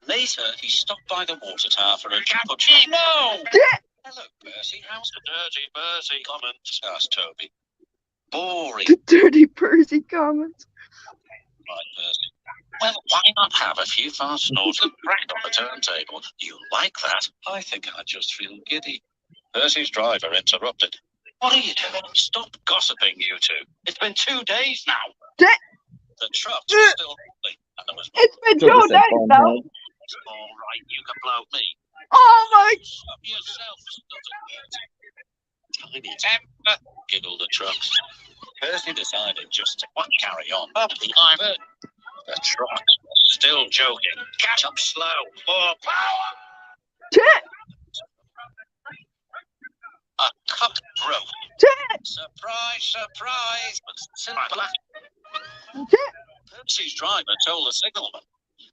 Later, he stopped by the water tower for a cappuccino. No! Hello, Percy. How's the dirty Percy comments? Asked Toby. Boring, The dirty Percy comments. replied Percy. Well, why not have a few fast snorts and crack on the turntable? You like that? I think I just feel giddy. Percy's driver interrupted. What are you doing? Stop gossiping, you two. It's been 2 days now. The trucks were still rolling, and there was It's been Joker 2 said days now. bonehead. all right. You can blow me. Oh my. Shut yourself, stuttered Bertie. Tiny temper, giggled the trucks. Percy decided just to carry on. Up the driver. The trucks were still joking. Catch up slow. More power. Tit. A cock broke. Tit. Surprise. But still black. Tit. Percy's driver told the signalman,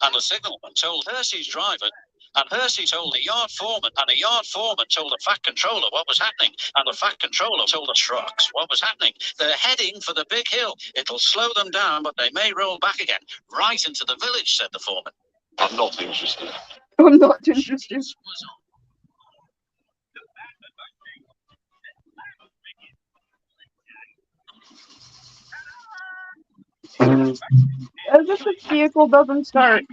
and the signalman told Percy's driver, and Percy told the yard foreman, and the yard foreman told the fat controller what was happening, and the fat controller told the trucks what was happening. They're heading for the big hill. It'll slow them down, but they may roll back again, right into the village, said the foreman. I'm not interested. I'm not interested. As if this vehicle doesn't start.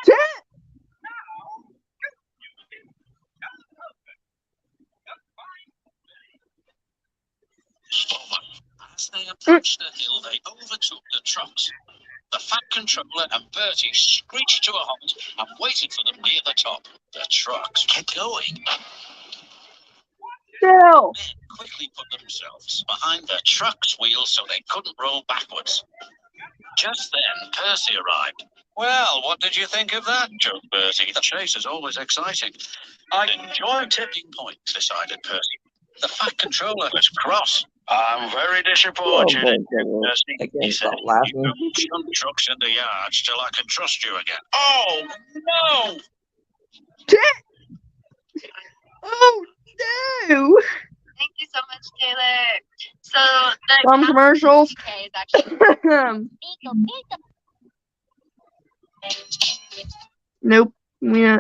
Tit. As they approached the hill, they overtook the trucks. The Fat Controller and Bertie screeched to a halt and waited for them near the top. The trucks kept going. Still. Men quickly put themselves behind the truck's wheels so they couldn't roll backwards. Just then, Percy arrived. Well, what did you think of that, joked Bertie? The chase is always exciting. I enjoy tipping points, decided Percy. The Fat Controller was cross. I'm very disappointed in you, Percy, I he can't said. stop laughing. You shunt trucks in the yards till I can trust you again. Oh, no! Oh no! Thank you so much, Taylor. So the Some commercials. Okay, is actually Nope. Yeah.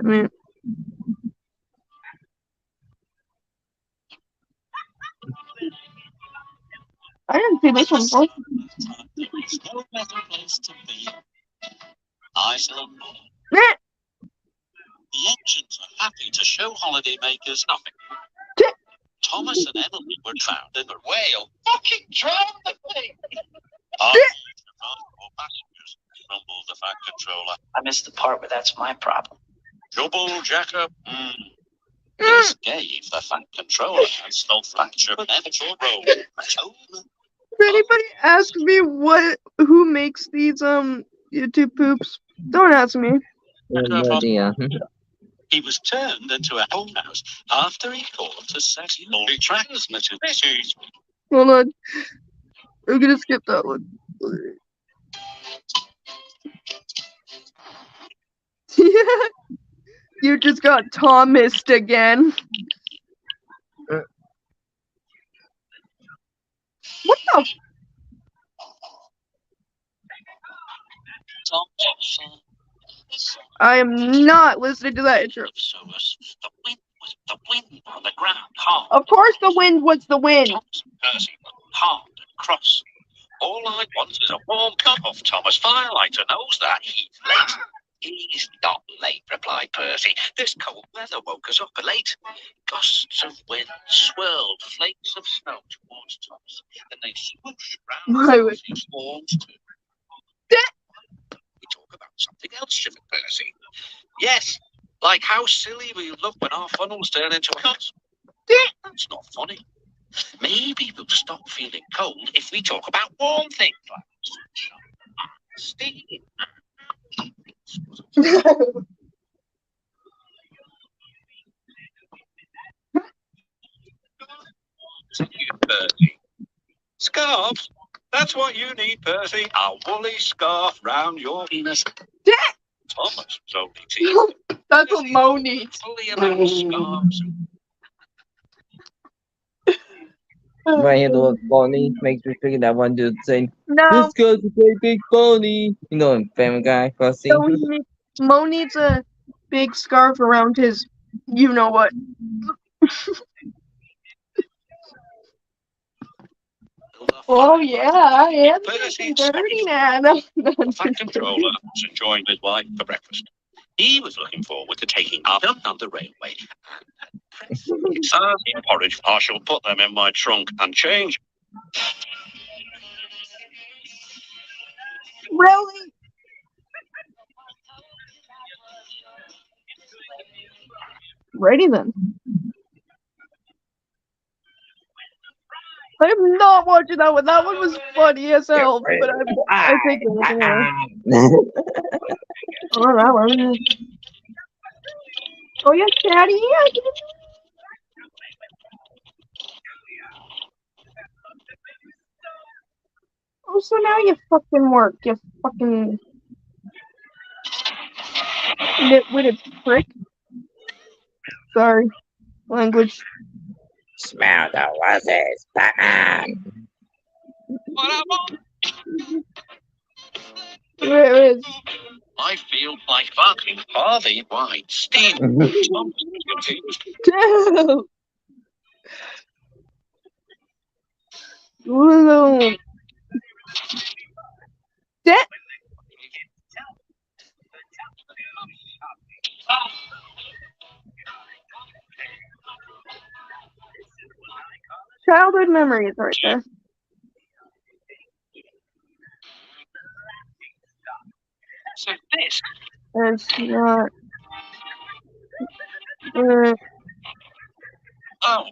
I didn't see this one before. There is no better place to be. Iceland. Meh. The ancients are happy to show holidaymakers nothing. Tick. Thomas and Emily were drowned in the whale. Fucking drowned the thing! More passengers, grumbled the Fat Controller. I missed the part where that's my problem. Double jacker. This gave the Fat Controller a slow fracture of mental roll. If anybody asks me who makes these YouTube poops, don't ask me. No idea. He was turned into a home house after he called to set only transmitted issues. Hold on. I'm gonna skip that one. You just got Thomased again. What the? I am not listening to that intro. So the wind was the wind on the ground, hard. Of course the wind was the wind. Thomas and Percy were hard and cross. All I want is a warm cup of Thomas Firelighter knows that he's late. He's not late, replied Percy. This cold weather woke us up late. Gusts of wind swirled flakes of snow towards Thomas, and they swooshed round Why would- Percy's walls too. We talk about something else, shivered Percy. Yes, like how silly we look when our funnels turn into cuts. That's not funny. Maybe we'll stop feeling cold if we talk about warm things like sunshine, steam. Percy. Scarves? That's what you need, Percy. A woolly scarf round your penis. Thomas was only teasing. That's what Mo needs. Fully about scarves. Right here, the word phony makes me think of that one dude saying, No, "This guy's a great big phony." You know, Family Guy, Frosty. so Mo needs a big scarf around his, you know what. Oh yeah, I am Percy dirty now. No, The Fat Controller was enjoying his wife for breakfast. He was looking forward to taking Adam on the railway. Sardine porridge. I shall put them in my trunk and change. Really? Ready then. I'm not watching that one. That one was funny as hell, but I think it was Oh, that one. Oh yes, Daddy. Yeah. Oh, so now you fucking work, you fucking nitwitted prick. Sorry, language. Smell the roses, Batman. What I want. There it is. I feel like fucking Harvey Weinstein. Thomas was confused. Damn. Whoa. That. Childhood memories right there. So this. It's not. Oh,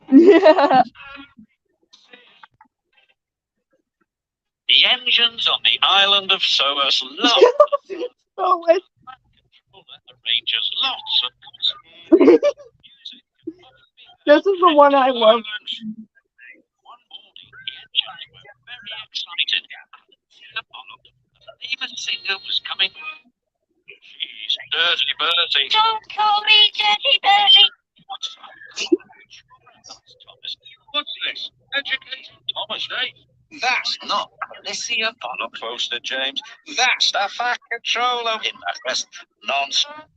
Yeah. the engines on the island of Soas love Oh, it's arranges lots of this is the one I love. One morning, the engines were very excited. The famous singer was coming. She's Dirty Bertie. Don't call me Dirty Bertie. What's that? Thomas. What's this? Educated Thomas, eh? That's not Alicia. Follow closer, James. That's the fat controller in that rest nonsense.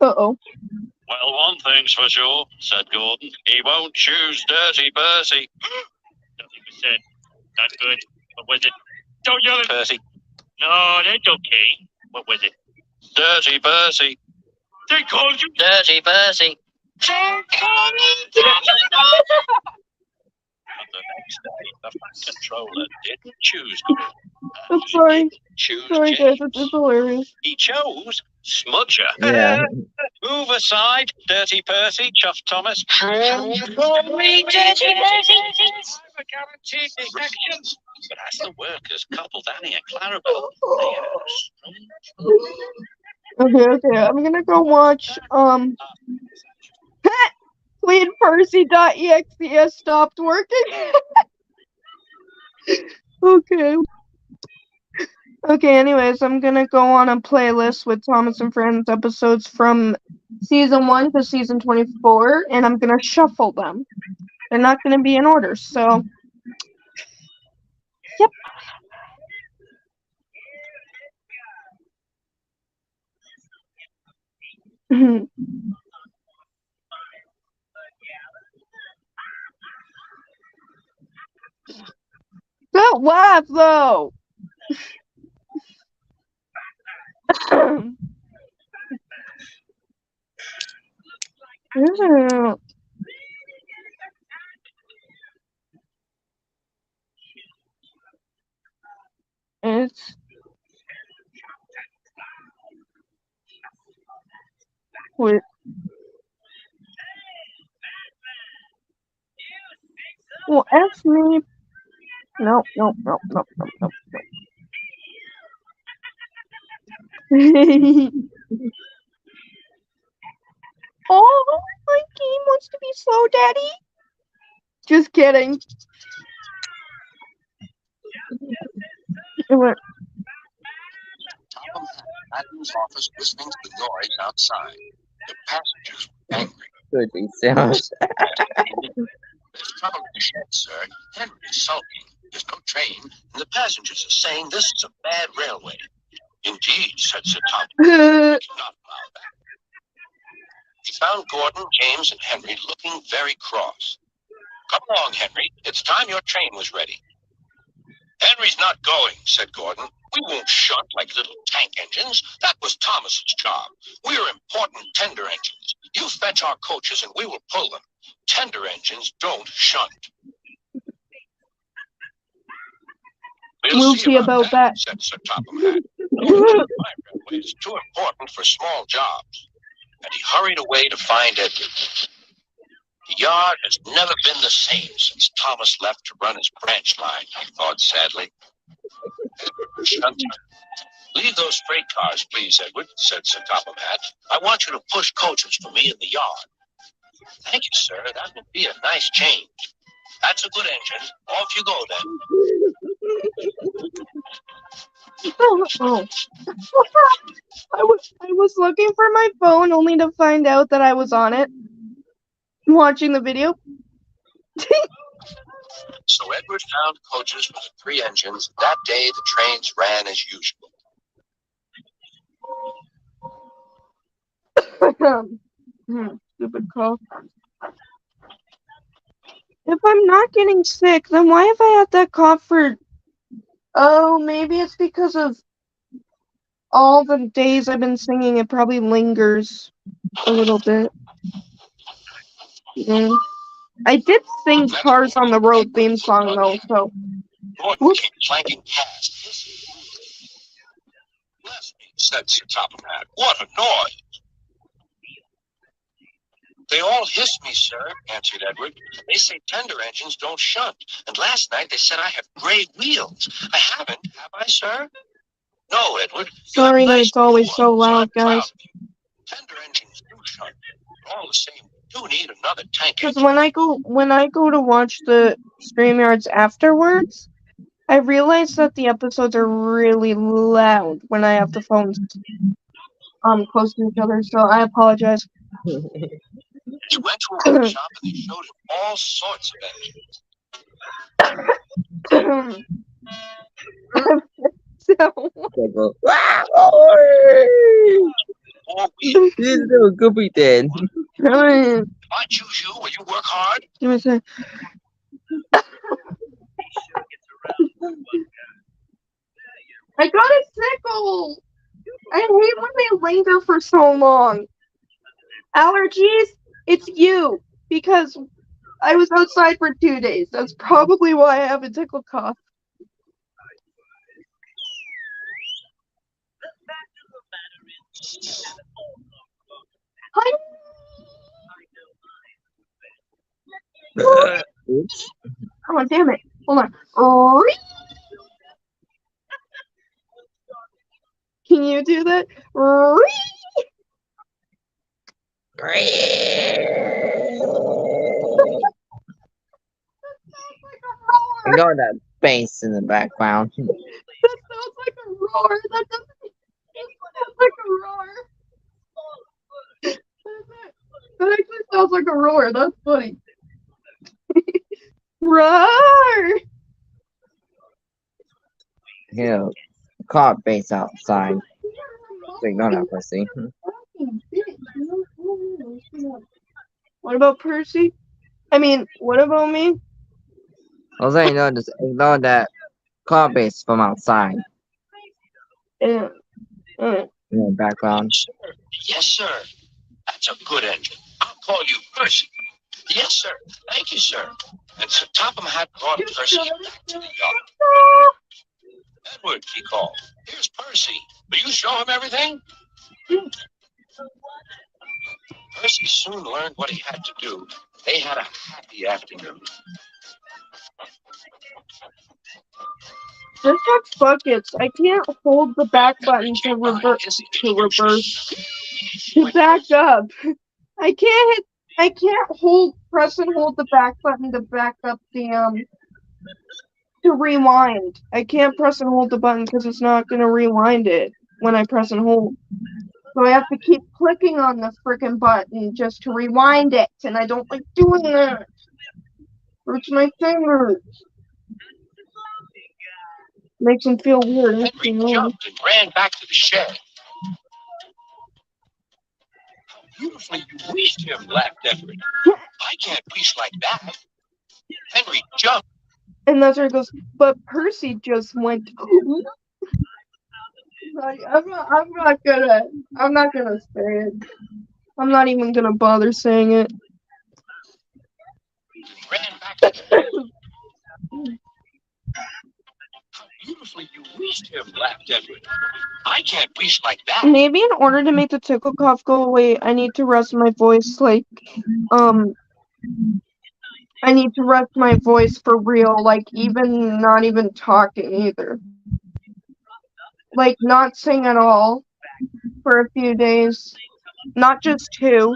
Uh-oh. Well, one thing's for sure, said Gordon. He won't choose Dirty Bertie. 30%. Not good. What was it? Don't yell at Bertie. No, that's okay. What was it? Dirty Bertie. They called you Dirty Bertie. Don't call me Dirty And the next day, the fat controller didn't choose Gordon. I'm sorry. Choose Sorry, James. guys. It's hilarious. He chose Smudger. Yeah. Move aside, Dirty Percy, Chuff Thomas. Don't call me Dirty Bertie. For guaranteed elections. But as the workers coupled Annie and Clarabelle, they had a strange Okay. I'm gonna go watch CleanPercy.exe has stopped working. Okay, anyways, I'm gonna go on a playlist with Thomas and Friends episodes from season 1 to season 24, and I'm gonna shuffle them. They're not gonna be in order, so yep. Don't laugh, though. Ew. It's wait. Well, F me. No. Oh, my game wants to be slow, Daddy. Just kidding. It went- Tom had Adam's office listening to the noise outside. The passengers were angry. Good, sound. There's trouble in the shed, sir. Henry's sulking. There's no train, and the passengers are saying this is a bad railway. Indeed, said Sir Thomas. We cannot allow that. He found Gordon, James, and Henry looking very cross. Come along, Henry. It's time your train was ready. Henry's not going, said Gordon. We won't shunt like little tank engines. That was Thomas's job. We're important tender engines. You fetch our coaches and we will pull them. Tender engines don't shunt. We'll see about that. Said Sir Topham Hatt. My railway is too important for small jobs. And he hurried away to find Edward. The yard has never been the same since Thomas left to run his branch line, he thought sadly. Edward was shunting. Leave those freight cars, please, Edward, said Sir Topham Hatt. I want you to push coaches for me in the yard. Thank you, sir. That would be a nice change. That's a good engine. Off you go, then. Oh. I was looking for my phone only to find out that I was on it, watching the video. So Edward found coaches for the 3 engines. That day, the trains ran as usual. Stupid cough. If I'm not getting sick, then why have I had that cough for... Oh, maybe it's because of all the days I've been singing. It probably lingers a little bit. Yeah. I did sing Cars on the Road theme song, though, so... Gordon came clanking past, hissing said Sir Topham Hatt. What a noise! They all hiss me, sir, answered Edward. They say tender engines don't shunt. And last night they said I have gray wheels. I haven't, have I, sir? No, Edward. You Sorry have that nice it's always blue so ones. loud, I'm proud guys. of you. Tender engines do shunt. But all the same, you do need another tank Because engine. when I go to watch the StreamYards afterwards, I realize that the episodes are really loud when I have the phones close to each other, so I apologize. He went to a workshop and they showed him all sorts of engines. So, Or we This is a goopy then. I I choose you when you work hard. give me a sec. I got a sickle! I hate when they linger for so long. Allergies? It's you! Because I was outside for 2 days. That's probably why I have a tickle cough. Hi. Oops. Oh, damn it. Hold on. Can you do that? Ignore that bass in the background. That sounds like a roar. That doesn't sound like a roar. That actually sounds like a roar. That's funny. Roar! Yeah, caught bass outside. So ignore that, pussy. What about Percy? I mean, what about me? I was saying, no, just ignore that car bass from outside Yeah. in the background. Yes, sir. That's a good engine. I'll call you Percy. Yes, sir. Thank you, sir. And Sir Topham Hatt brought Percy back to the yard. Edward, he called. Here's Percy. Will you show him everything? Percy soon learned what he had to do. They had a happy afternoon. This sucks buckets. I can't hold the back button to back up. I can't press and hold the back button to back up the to rewind. I can't press and hold the button because it's not gonna rewind it when I press and hold. So I have to keep clicking on the freaking button just to rewind it, and I don't like doing that. Hurts my fingers. Makes them feel weird. Henry jumped and ran back to the shed. How beautifully you weased him, laughed Edward. I can't weash like that. Henry jumped. And that's where it goes. But Percy just went. I'm not gonna say it. I'm not even gonna bother saying it. Ran back to the shed. How beautifully you weased him, laughed Edward. I can't weash like that. Maybe in order to make the tickle cough go away, I need to rest my voice I need to rest my voice for real, like not even talking either. Like not sing at all for a few days. Not just 2.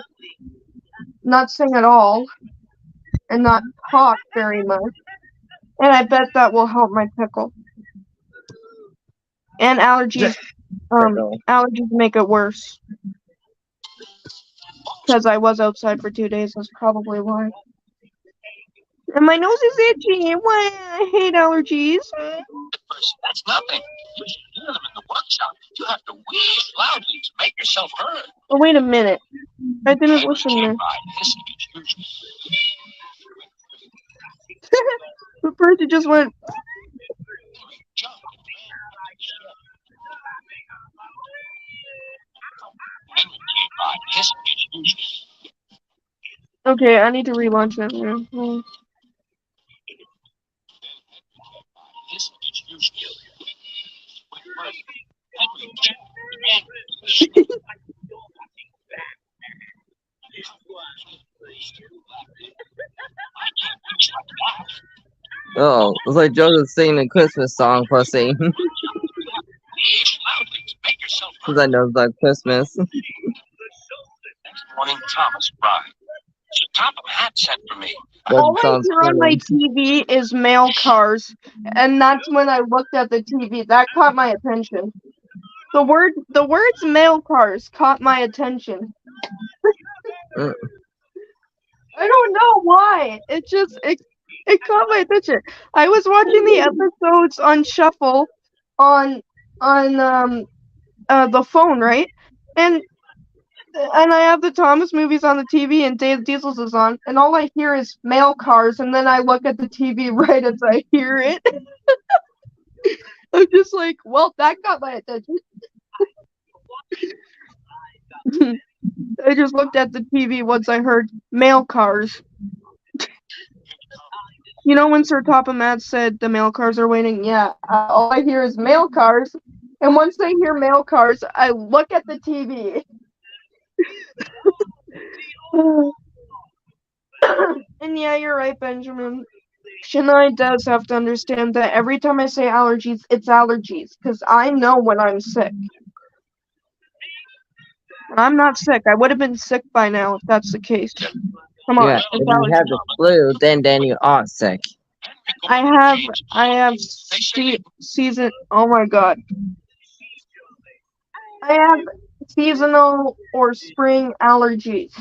Not sing at all. And not talk very much. And I bet that will help my tickle. And allergies. Allergies make it worse. Because I was outside for 2 days, that's probably why. And my nose is itchy. Why? I hate allergies. That's nothing. You should hear them in the workshop. You have to wheeze loudly to make yourself heard. Oh, wait a minute. I didn't listen Henry there. came by, hissing as usual. The person just went. Henry jumped and ran to the shed. Henry came by, hissing as usual. Okay, I need to relaunch that now. Hissing as usual. Oh, it's like Joseph singing a Christmas song for a scene. Because I know it's like Christmas. Next morning, Thomas arrived. Sir Topham had sent for me. That All I sounds hear on my funny. TV is mail cars, and that's when I looked at the TV. That caught my attention. The words mail cars caught my attention. Mm. I don't know why. It caught my attention. I was watching the episodes on shuffle on the phone, right? And I have the Thomas movies on the TV and Day of the Diesels is on, and all I hear is mail cars, and then I look at the TV right as I hear it. I'm just like, well, that got my attention. I just looked at the TV once I heard mail cars. You know when Sir Topham said the mail cars are waiting? Yeah, all I hear is mail cars, and once I hear mail cars, I look at the TV. And yeah, you're right, Benjamin. Shania does have to understand that every time I say allergies, it's allergies, because I know when I'm sick. I'm not sick. I would have been sick by now if that's the case. Come on. Yeah, it's if you allergies. have the flu, then you are sick. I have season. Oh my god. I have seasonal or spring allergies.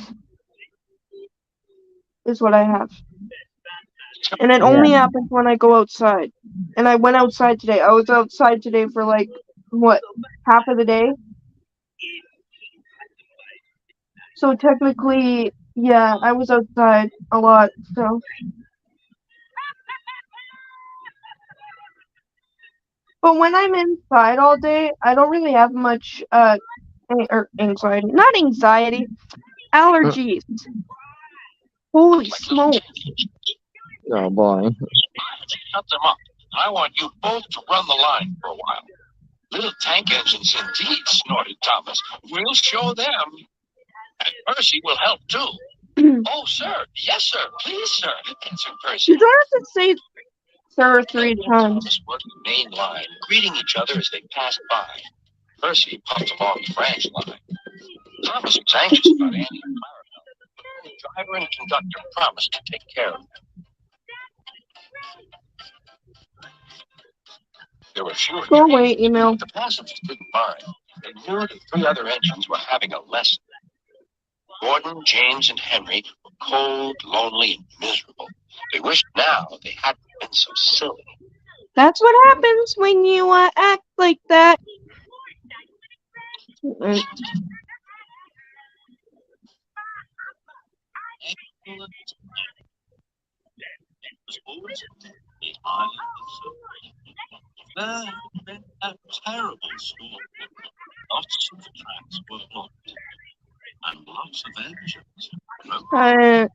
Is what I have. And it only happens when I go outside. And I went outside today. I was outside today for like, what, half of the day? So technically, yeah, I was outside a lot, so. But when I'm inside all day, I don't really have much anxiety. Not anxiety, allergies. Holy smoke. Oh boy. Shut them up. I want you both to run the line for a while. Little tank engines indeed, snorted Thomas. We'll show them. And Percy will help too. Oh, sir. Yes, sir. Please, sir. Answered Percy. You don't have to say sir 3 times. Thomas worked the main line, greeting each other as they passed by. Percy puffed along the branch line. Thomas was anxious about Andy and Clarabelle, but the driver and conductor promised to take care of them. There were fewer Go away, email. The passengers didn't mind. They knew the 3 other engines were having a lesson. Gordon, James, and Henry were cold, lonely, and miserable. They wished now they hadn't been so silly. That's what happens when you act like that. A terrible storm. Lots of tracks were blocked, and lots of engines. Okay.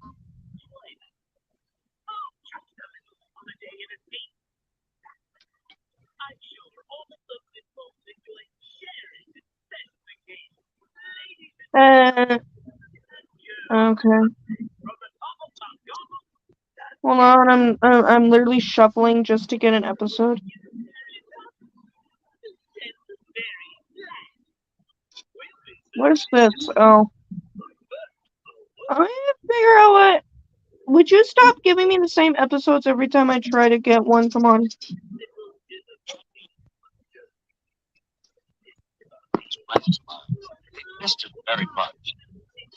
Hold on, I'm literally shuffling just to get an episode. What is this? Oh. I need to figure out what. Would you stop giving me the same episodes every time I try to get one? Come on. They missed it very much.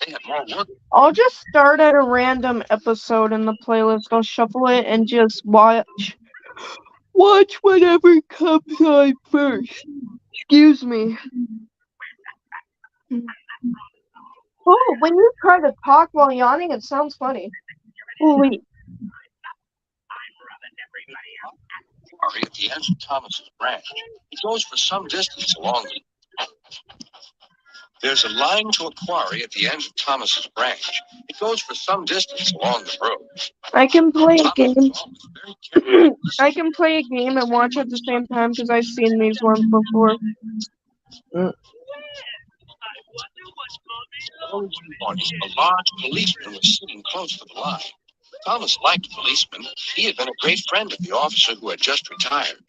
They had more work. I'll just start at a random episode in the playlist. I'll shuffle it and just watch whatever comes on first. Excuse me. Oh, when you try to talk while yawning, it sounds funny. Holy. Quarry at the end of Thomas's branch. It goes for some distance along the. There's a line to a quarry at the end of Thomas's branch. It goes for some distance along the road. I can play a game. Thomas was very careful. I can play a game and watch at the same time because I've seen these ones before. One morning, a large policeman was sitting close to the line. Thomas liked the policeman. He had been a great friend of the officer who had just retired.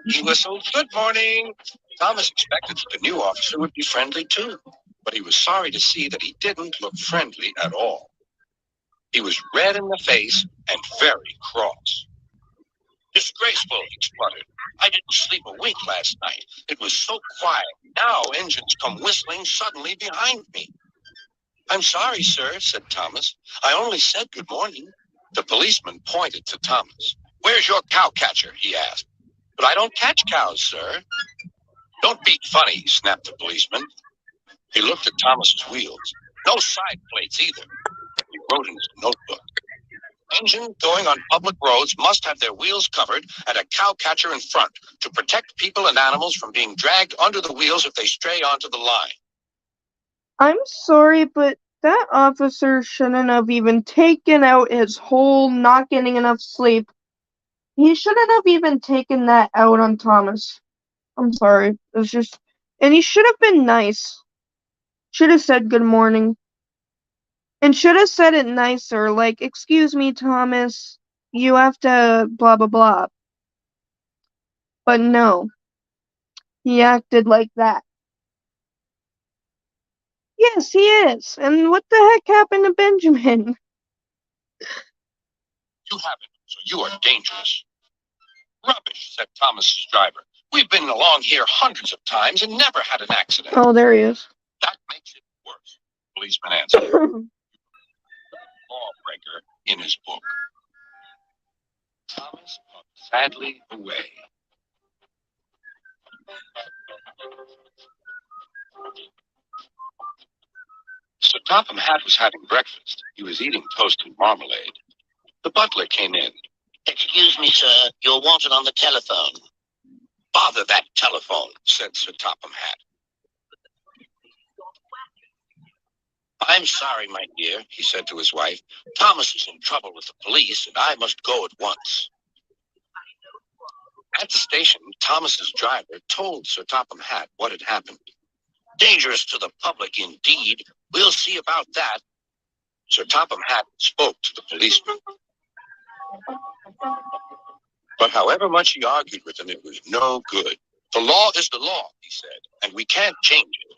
He whistled, "Good morning." Thomas expected that the new officer would be friendly too, but he was sorry to see that he didn't look friendly at all. He was red in the face and very cross. "Disgraceful," he spluttered. "I didn't sleep a wink last night. It was so quiet. Now engines come whistling suddenly behind me." "I'm sorry, sir," said Thomas. "I only said good morning." The policeman pointed to Thomas. "Where's your cow catcher?" he asked. "But I don't catch cows, sir." "Don't be funny," snapped the policeman. He looked at Thomas's wheels. No side plates either. He wrote in his notebook. "Engines going on public roads must have their wheels covered and a cow catcher in front to protect people and animals from being dragged under the wheels if they stray onto the line." I'm sorry, but that officer shouldn't have even taken out his whole not getting enough sleep. He shouldn't have even taken that out on Thomas. I'm sorry. It's just, and he should have been nice. Should have said good morning. And should have said it nicer, like, "Excuse me, Thomas, you have to blah blah blah." But no. He acted like that. Yes, he is. And what the heck happened to Benjamin? "You haven't, so you are dangerous." "Rubbish," said Thomas's driver. "We've been along here hundreds of times and never had an accident." Oh, there he is. "That makes it worse," the policeman answered. Lawbreaker in his book. Thomas walked sadly away. Sir Topham Hatt was having breakfast. He was eating toast and marmalade. The butler came in. Excuse me, sir. You're wanted on the telephone. "Bother that telephone," said Sir Topham Hatt. "I'm sorry, my dear," he said to his wife. "Thomas is in trouble with the police, and I must go at once." At the station, Thomas's driver told Sir Topham Hatt what had happened. "Dangerous to the public, indeed. We'll see about that." Sir Topham Hatt spoke to the policeman. But however much he argued with him, it was no good. "The law is the law," he said, "and we can't change it."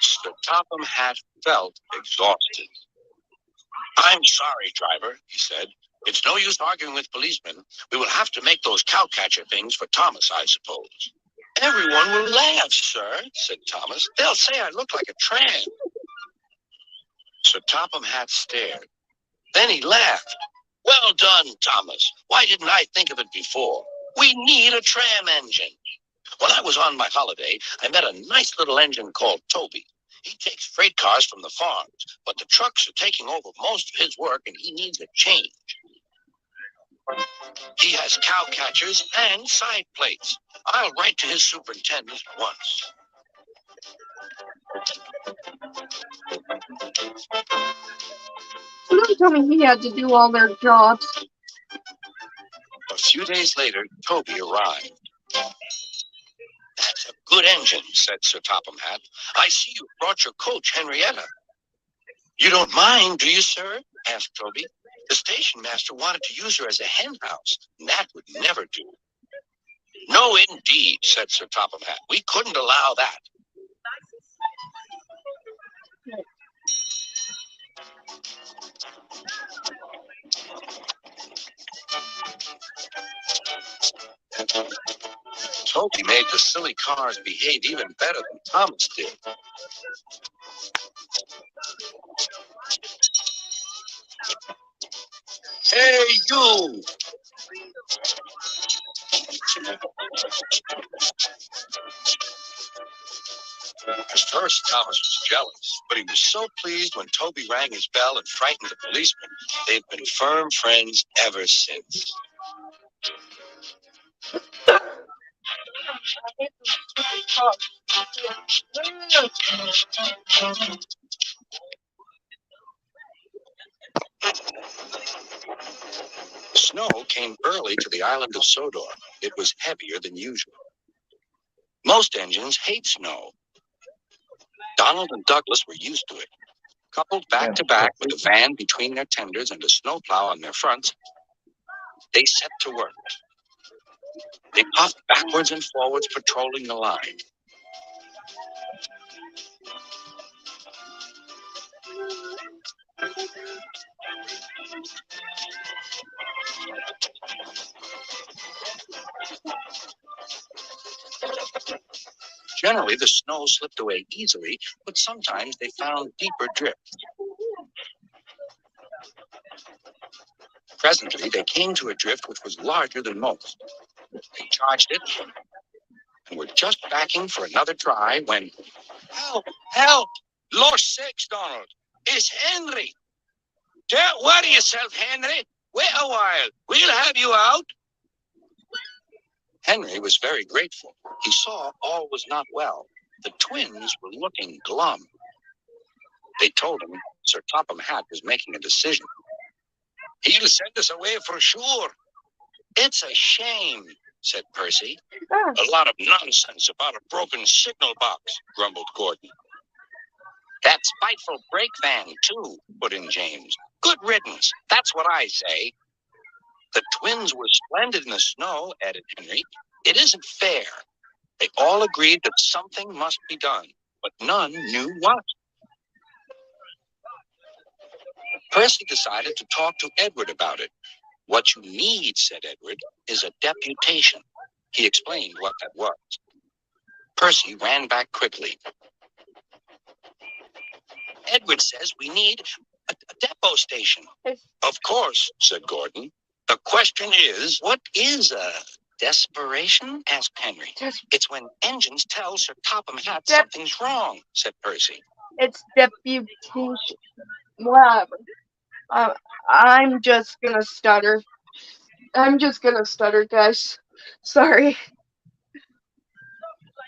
Sir Topham Hatt felt exhausted. "I'm sorry, driver," he said. "It's no use arguing with policemen. We will have to make those cowcatcher things for Thomas, I suppose." "Everyone will laugh, sir," said Thomas. "They'll say I look like a tramp." Sir Topham Hatt stared. Then he laughed. "Well done, Thomas. Why didn't I think of it before? We need a tram engine. When I was on my holiday, I met a nice little engine called Toby. He takes freight cars from the farms, but the trucks are taking over most of his work and he needs a change. He has cow catchers and side plates. I'll write to his superintendent at once." You don't tell me he had to do all their jobs. A few days later, Toby arrived. "That's a good engine," said Sir Topham Hatt. "I see you brought your coach, Henrietta." "You don't mind, do you, sir?" asked Toby. "The station master wanted to use her as a hen house, and that would never do." "No, indeed," said Sir Topham Hatt. "We couldn't allow that." Toby made the silly cars behave even better than Thomas did. "Hey, you!" At first, Thomas was jealous, but he was so pleased when Toby rang his bell and frightened the policeman. They've been firm friends ever since. Snow came early to the island of Sodor. It was heavier than usual. Most engines hate snow. Donald and Douglas were used to it. Coupled back to back with a van between their tenders and a snowplow on their fronts, they set to work. They puffed backwards and forwards, patrolling the line. Generally, the snow slipped away easily, but sometimes they found deeper drifts. Presently, they came to a drift which was larger than most. They charged it and were just backing for another try when, "Help! Help! Lord sakes, Donald! It's Henry! Don't worry yourself, Henry! Wait a while! We'll have you out!" Henry was very grateful. He saw all was not well. The twins were looking glum. They told him Sir Topham Hatt was making a decision. "He'll send us away for sure." "It's a shame," said Percy. Ah, "A lot of nonsense about a broken signal box," grumbled Gordon. "That spiteful brake van, too," put in James. "Good riddance, that's what I say." "The twins were splendid in the snow," added Henry. "It isn't fair." They all agreed that something must be done, but none knew what. Percy decided to talk to Edward about it. "What you need," said Edward, "is a deputation." He explained what that was. Percy ran back quickly. "Edward says we need a depot station." it's "Of course," said Gordon. "The question is, what is a desperation?" asked Henry. just "It's when engines tell Sir Topham Hatt Dep- something's wrong," said Percy. it's deputation. Whatever. I'm just gonna stutter. Guys. Sorry.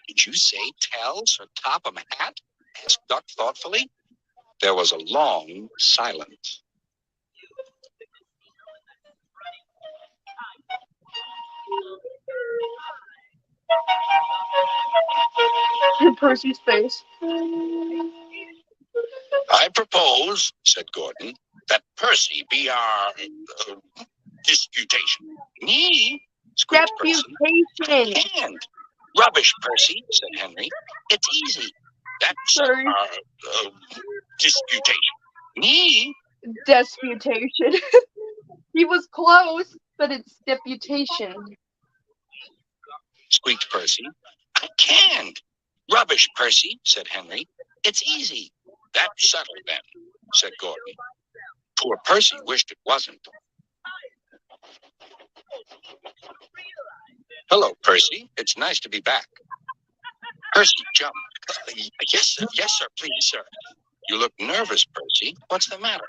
"Did you say tell Sir Topham Hatt?" asked Duck thoughtfully. There was a long silence. Percy's face. "I propose," said Gordon, "that Percy be our disputation." "Me?" squeaked Percy. Deputation. "And rubbish, Percy," said Henry. "It's easy. That's Sorry. our disputation." "Me?" Disputation. He was close, but it's deputation. squeaked Percy. "I can't." "Rubbish, Percy," said Henry. "It's easy." "That's settled then," said Gordon. Poor Percy wished it wasn't. "Hello, Percy. It's nice to be back." Percy jumped. Yes, sir, please, sir." "You look nervous, Percy. What's the matter?"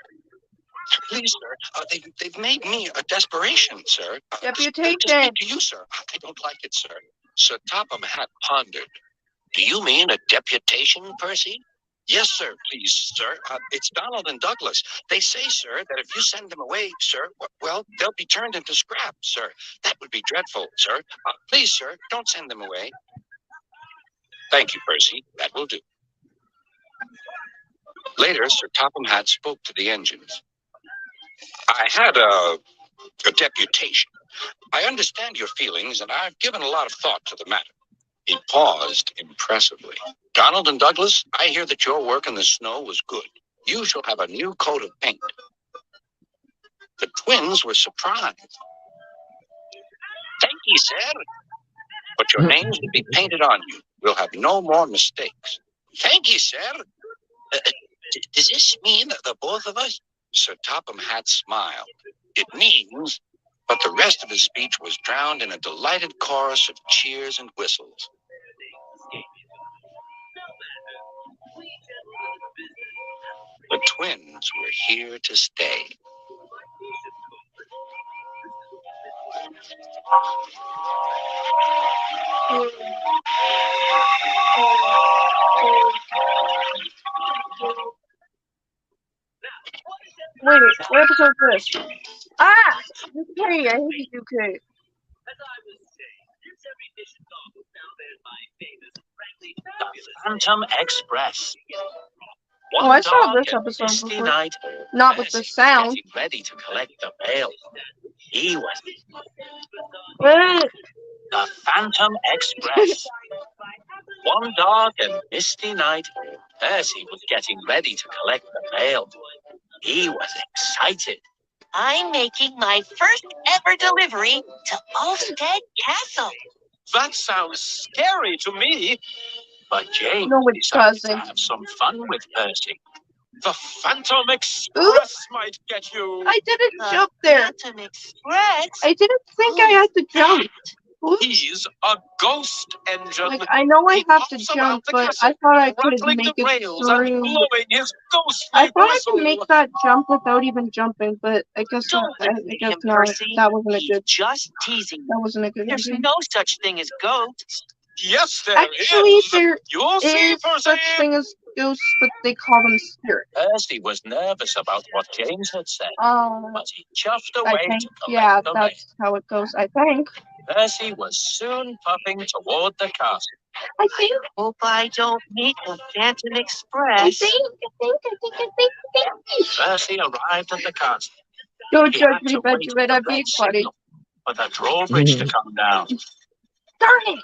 "Please, sir, they've made me a desperation, sir." Deputation. "To speak to you, sir." "I don't like it, sir." Sir Topham Hatt pondered. "Do you mean a deputation, Percy?" "Yes, sir, please, sir. It's Donald and Douglas. They say, sir, that if you send them away, sir, well, they'll be turned into scrap, sir. That would be dreadful, sir. Please, sir, don't send them away." "Thank you, Percy. That will do." Later, Sir Topham Hatt spoke to the engines. "I had a deputation. I understand your feelings, and I've given a lot of thought to the matter." He paused impressively. "Donald and Douglas, I hear that your work in the snow was good. You shall have a new coat of paint." The twins were surprised. "Thank you, sir. But your names will be painted on you. We'll have no more mistakes." "Thank you, sir. Does this mean the both of us?" Sir Topham Hatt smiled. "It means," but the rest of his speech was drowned in a delighted chorus of cheers and whistles. The twins were here to stay. Wait, what episode is this? Ah! UK, I hate UK. As I was saying, this every mission dog was now then my famous Phantom Express. Oh, One I saw dark this and episode misty before. night, Not with the Percy was sound. getting ready to collect the mail. He was Eh, the Phantom Express. One dark and misty night, Percy was getting ready to collect the mail. He was excited. I'm making my first ever delivery to Ulstead Castle. That sounds scary to me. But James No, it decided to doesn't. have some fun with Percy. The Phantom Express might get you. I didn't The jump there. Phantom Express? I didn't think I had to jump. Oops. He's a ghost engine. Like, I know I He have to pops around jump, the but castle, I thought I could rattling make the it rails and through. blowing his ghostly I thought I whistle. could make that jump without even jumping, but I guess Don't not. I believe guess him, not. Percy. That wasn't a He's good. just teasing. That wasn't a good There's idea. no such thing as ghosts. Yes, there Actually, is. there You'll see, is Percy. such thing as ghosts, but they call them spirits. Percy was nervous about what James had said, but he chuffed I away think, to collect yeah, the mail. that's how it goes. I think. Percy was soon puffing toward the castle. I think. Hope I don't meet the Phantom Express. Percy arrived at the castle. Don't He judge had me, to but wait you for better the be red funny. signal for the drawbridge to come down. Darn it!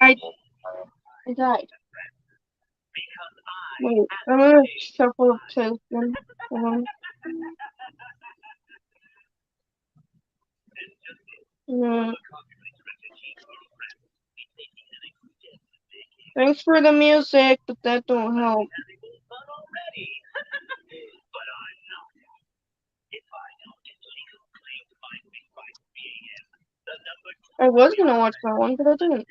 I died. Wait, I'm gonna shuffle to them. Thanks for the music, but that don't help. I was gonna watch that one, but I didn't.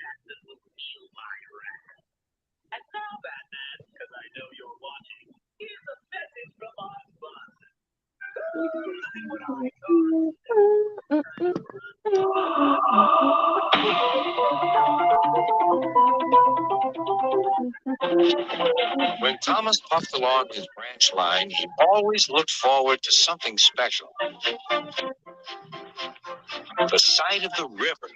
When Thomas puffed along his branch line, he always looked forward to something special. The sight of the river.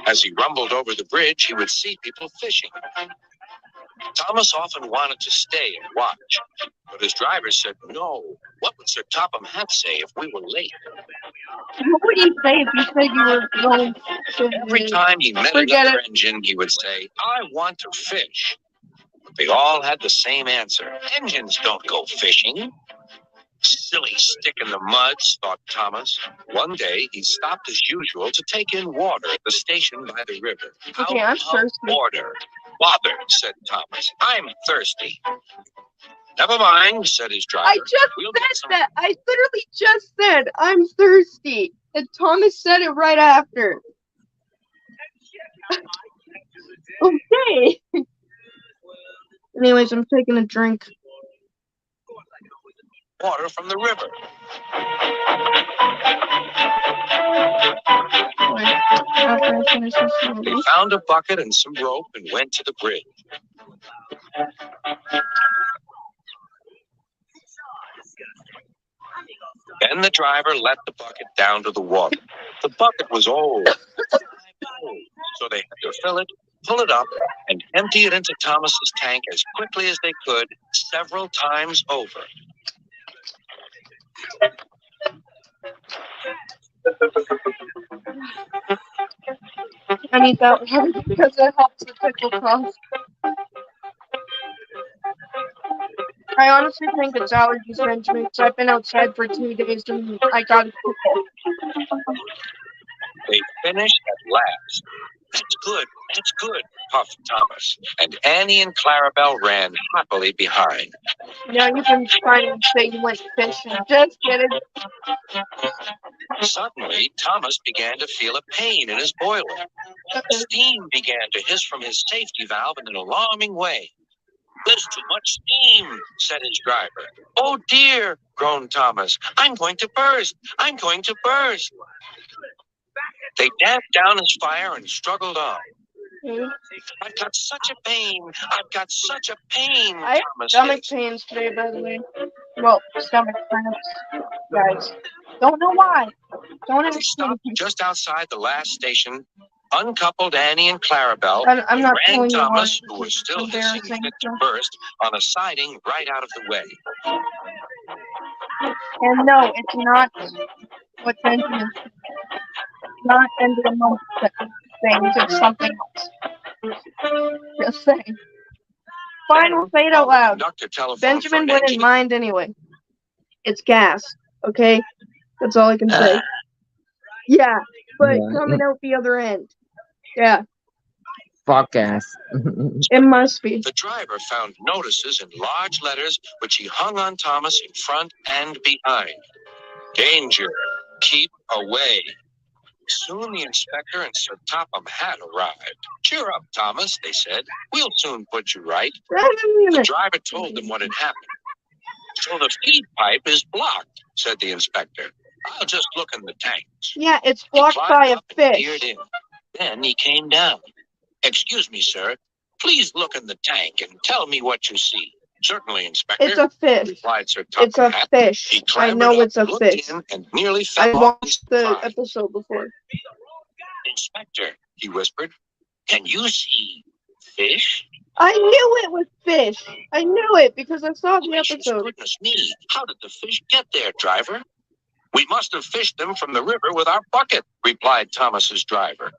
As he rumbled over the bridge, he would see people fishing. Thomas often wanted to stay and watch, but his driver said no. What would Sir Topham Hatt say if we were late? What would you say if you said you were going to Every time he met Forget another it. engine, he would say, I want to fish. But they all had the same answer. Engines don't go fishing. Silly stick in the muds, thought Thomas. One day, he stopped as usual to take in water at the station by the river. Okay, I'm Out of thirsty. order. Bother, said Thomas. I'm thirsty. Never mind, said his driver. I just We'll get said some that. I literally just said I'm thirsty, and Thomas said it right after. Okay. Anyways, I'm taking a drink. water from the river. After I finish this They movie. found a bucket and some rope and went to the bridge. Then the driver let the bucket down to the water. The bucket was old, so they had to fill it, pull it up, and empty it into Thomas's tank as quickly as they could, several times over. I need that one because it helps the pickle cough. I honestly think it's allergies range me because I've been outside for 2 days and I got a pickle. They finished at last. That's good, puffed Thomas. And Annie and Clarabelle ran happily behind. Now you can try and say you went fishing. Just kidding. Suddenly, Thomas began to feel a pain in his boiler. Steam began to hiss from his safety valve in an alarming way. There's too much steam, said his driver. Oh dear, groaned Thomas. I'm going to burst. I'm going to burst. They damped down his fire and struggled on. I've got such a pain. I've got such a pain, I have Thomas stomach hissed. pains today, by the way. Well, stomach cramps, guys. Don't know why. Don't He ask me. stopped just outside the last station, uncoupled Annie and Clarabelle, I'm not and telling you why. Thomas, who was still hissing Embarrassing. fit to burst, on a siding right out of the way. And no, it's not what Benjamin said. It's not end of the month things. It's something else. Just saying. Final fade out While the loud. conductor telephoned for Benjamin an wouldn't engine, mind anyway. It's gas. Okay? That's all I can say. Yeah, but Yeah. coming out the other end. Yeah, Fuck ass. it must be. the driver found notices in large letters which he hung on Thomas in front and behind. Danger. Keep away. Soon the inspector and Sir Topham Hatt arrived. Cheer up, Thomas, they said. We'll soon put you right. The driver told them what had happened. So the feed pipe is blocked, said the inspector. I'll just look in the tanks. Yeah, it's He blocked climbed by a up and fish. peered in. Then he came down. Excuse me, sir. Please look in the tank and tell me what you see. Certainly, Inspector, It's a fish. replied Sir It's a Topham Hatt. fish. He I clambered know up, it's a looked fish. in, and nearly I fell off his watched the surprise. episode before. Inspector, he whispered, can you see fish? I knew it was fish. I knew it because I saw the Gracious episode. goodness me, how did the fish get there, driver? We must have fished them from the river with our bucket, replied Thomas's driver.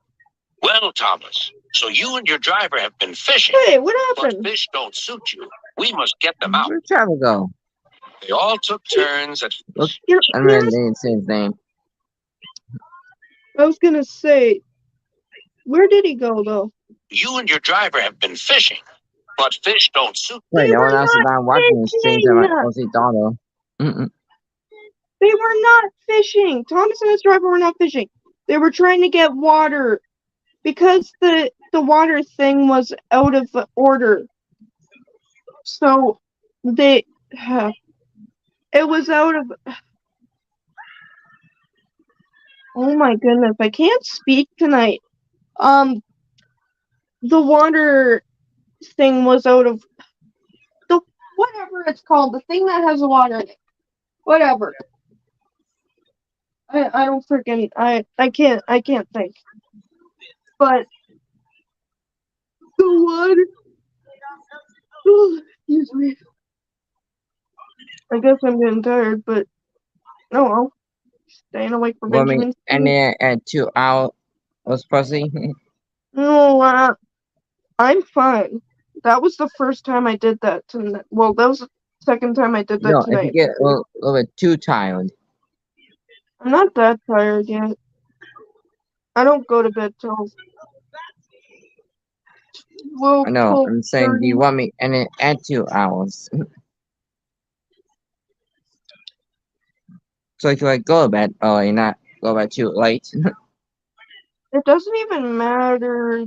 Well, Thomas, so you and your driver have been fishing, Hey, what but happened? fish don't suit you. We must get them out. Where'd Travel go? They all took turns at You're, I don't remember the his name. I was gonna say, where did he go though? you and your driver have been fishing, but fish don't suit. Wait, They no were one else is not not watching the streams. fishing. I might go see Donald. They were not fishing. Thomas and his driver were not fishing. They were trying to get water because the water thing was out of order. So they it was out of oh my goodness, I can't speak tonight. The water thing was out of the whatever it's called, the thing that has the water in it. Whatever. I don't freaking I can't think. But the water excuse me. I guess I'm getting tired, but oh well. Staying awake for Well, Benjamin. and then at 2 hours pussy. No, I'm fine. That was the first time I did that tonight. Well, that was the second time I did that No, if you tonight. get a little bit too tired. I'm not that tired yet. I don't go to bed till I know. I'm saying, do you want me and then at 2 hours? So if you like go to bed early, not go to bed too late. It doesn't even matter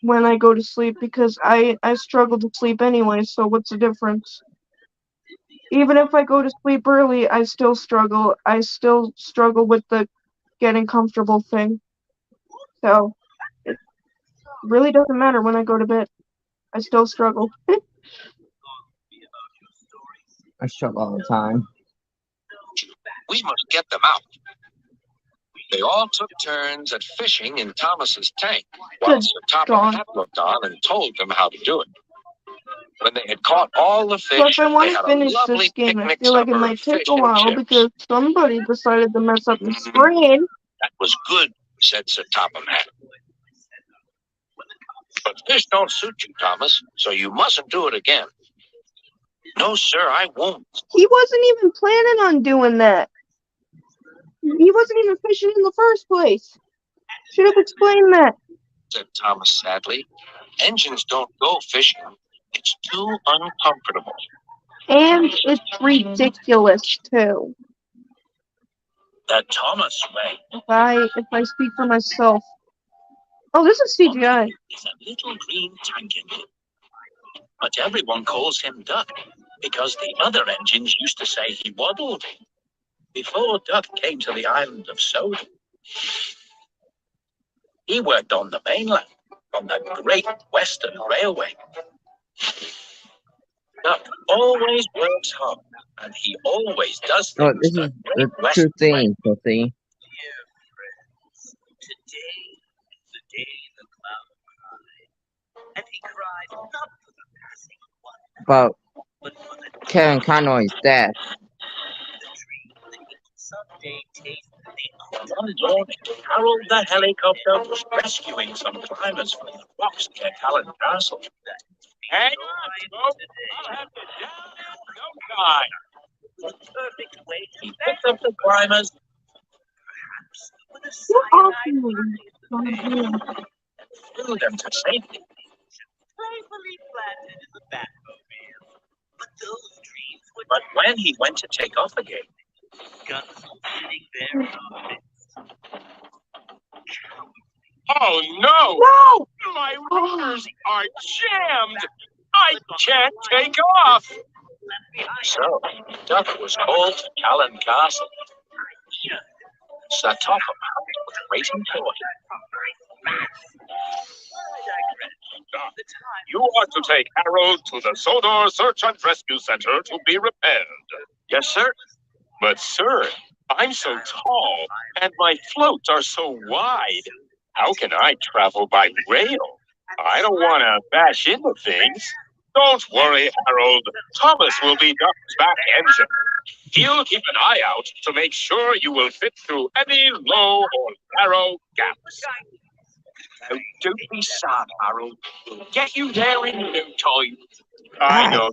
when I go to sleep because I struggle to sleep anyway, so what's the difference? Even if I go to sleep early, I still struggle. I still struggle with the getting comfortable thing. So it really doesn't matter when I go to bed. I still struggle. I struggle all the time. We must get them out. They all took turns at fishing in Thomas's tank, while Sir Topham Hatt looked on and told them how to do it. When they had caught all the So fish, if I want they to had a finish lovely this game, I picnic feel like it supper might of take fish a and while chips. because somebody decided to mess up the screen. That was good, said Sir Topham Hatt. But fish don't suit you, Thomas, so you mustn't do it again. No, sir, I won't, He wasn't even planning on doing that. He wasn't even fishing in the first place. Should have explained that. said Thomas sadly. Engines don't go fishing. It's too uncomfortable. And it's ridiculous too. The Thomas way If I speak for myself. Oh, this is CGI. is a little green tank engine. But everyone calls him Duck because the other engines used to say he waddled. Before Duck came to the island of Soden, he worked on the mainland on the Great Western Railway. Duck always works hard, and he always does So things this is the the great true Western way. thing, so see. Today is the day the clown cried, and he cried not for the passing one, But but for the Kevin Conroy is dead. dream that he would someday taste the One morning, Harold the helicopter was rescuing some climbers from the rocks near Callan Castle. Hang on, folks. I'll have you down in no time. the perfect way to He picked up the climbers, with a What cyanide awesome. threw them to safety. playfully planted in the Batmobile. But those dreams were But when he went to take off again, guns sitting there in our midst. Oh no! No! My rotors are jammed! I can't take off! so Duck was called to Callan Castle. Sir Topham Hatt was waiting for him. You are to take Harold to the Sodor Search and Rescue Center to be repaired. Yes, sir. But sir, I'm so tall and my floats are so wide. How can I travel by rail? I don't want to bash into things. Don't worry, Harold. Thomas will be Duck's back engine. He'll keep an eye out to make sure you will fit through any low or narrow gaps. Now, don't be sad, Harold. We'll get you there in no time. I know.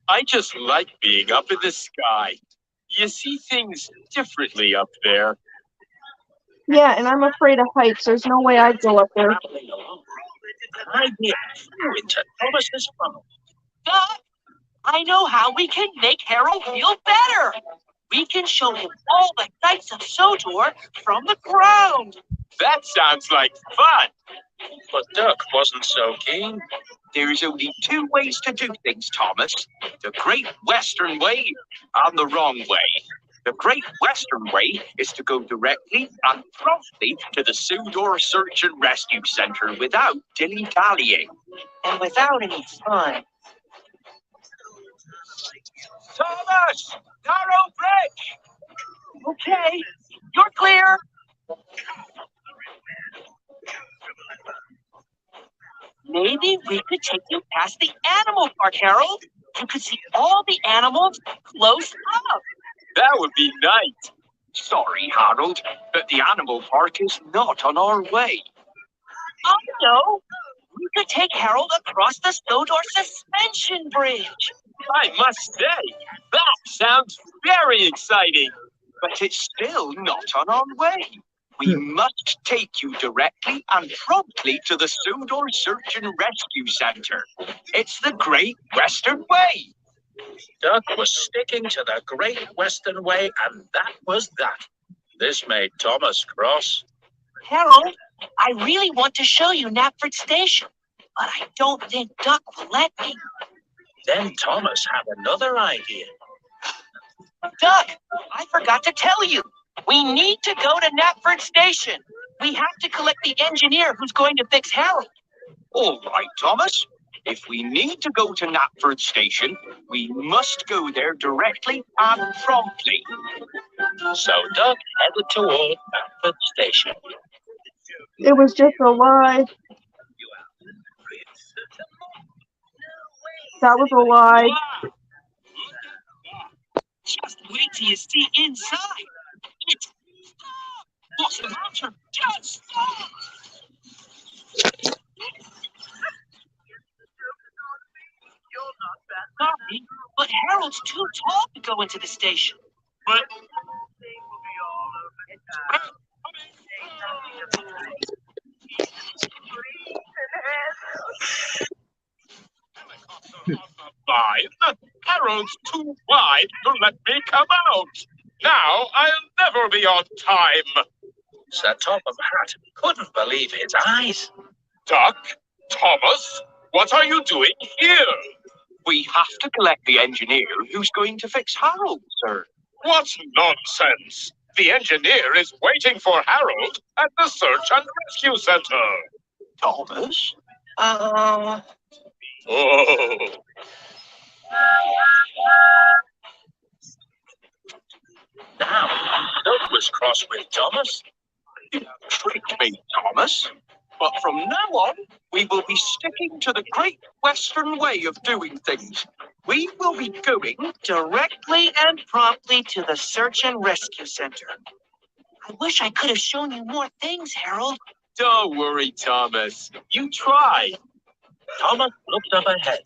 I just like being up in the sky. You see things differently up there. Yeah, and I'm afraid of heights. There's no way I'd go up there. Traveling along, an idea flew into Thomas's funnel. Doc, I know how we can make Harold feel better. We can show him all the sights of Sodor from the ground. That sounds like fun. But Duck wasn't so keen. There's only two ways to do things, Thomas. The Great Western Way and the wrong way. The Great Western Way is to go directly and promptly to the Sodor Search and Rescue Center without dilly-dallying. And without any fun. Thomas! Narrow bridge! Okay, you're clear. Maybe we could take you past the animal park, Harold. You could see all the animals close up. That would be nice. Sorry, Harold, but the animal park is not on our way. Oh, no. We could take Harold across the Sodor suspension bridge. I must say, that sounds very exciting. But it's still not on our way. We must take you directly and promptly to the Sodor Search and Rescue Center. It's the Great Western Way. Duck was sticking to the Great Western Way, and that was that. This made Thomas cross. Harold, I really want to show you Knapford Station, but I don't think Duck will let me. Then Thomas had another idea. Duck, I forgot to tell you. We need to go to Knapford Station. We have to collect the engineer who's going to fix Harold. All right, Thomas. If we need to go to Knapford Station, we must go there directly and promptly. So Doug headed toward Knapford Station. It was just a lie. That was a lie. Just wait till you see inside. It's stop! What's the matter? Just stop! Sorry, but Harold's too tall to go into the station. But fine. Harold's too wide to let me come out. Now I'll never be on time. Sir Topham Hatt couldn't believe his eyes. Duck, Thomas, what are you doing here? We have to collect the engineer who's going to fix Harold, sir. What nonsense! The engineer is waiting for Harold at the Search and Rescue Center. Thomas? Oh, Now, Doug was cross with Thomas. You tricked me, Thomas. But from now on, we will be sticking to the Great Western way of doing things. We will be going Directly and promptly to the search and rescue center. I wish I could have shown you more things, Harold. Don't worry, Thomas. You try. Thomas looked up ahead.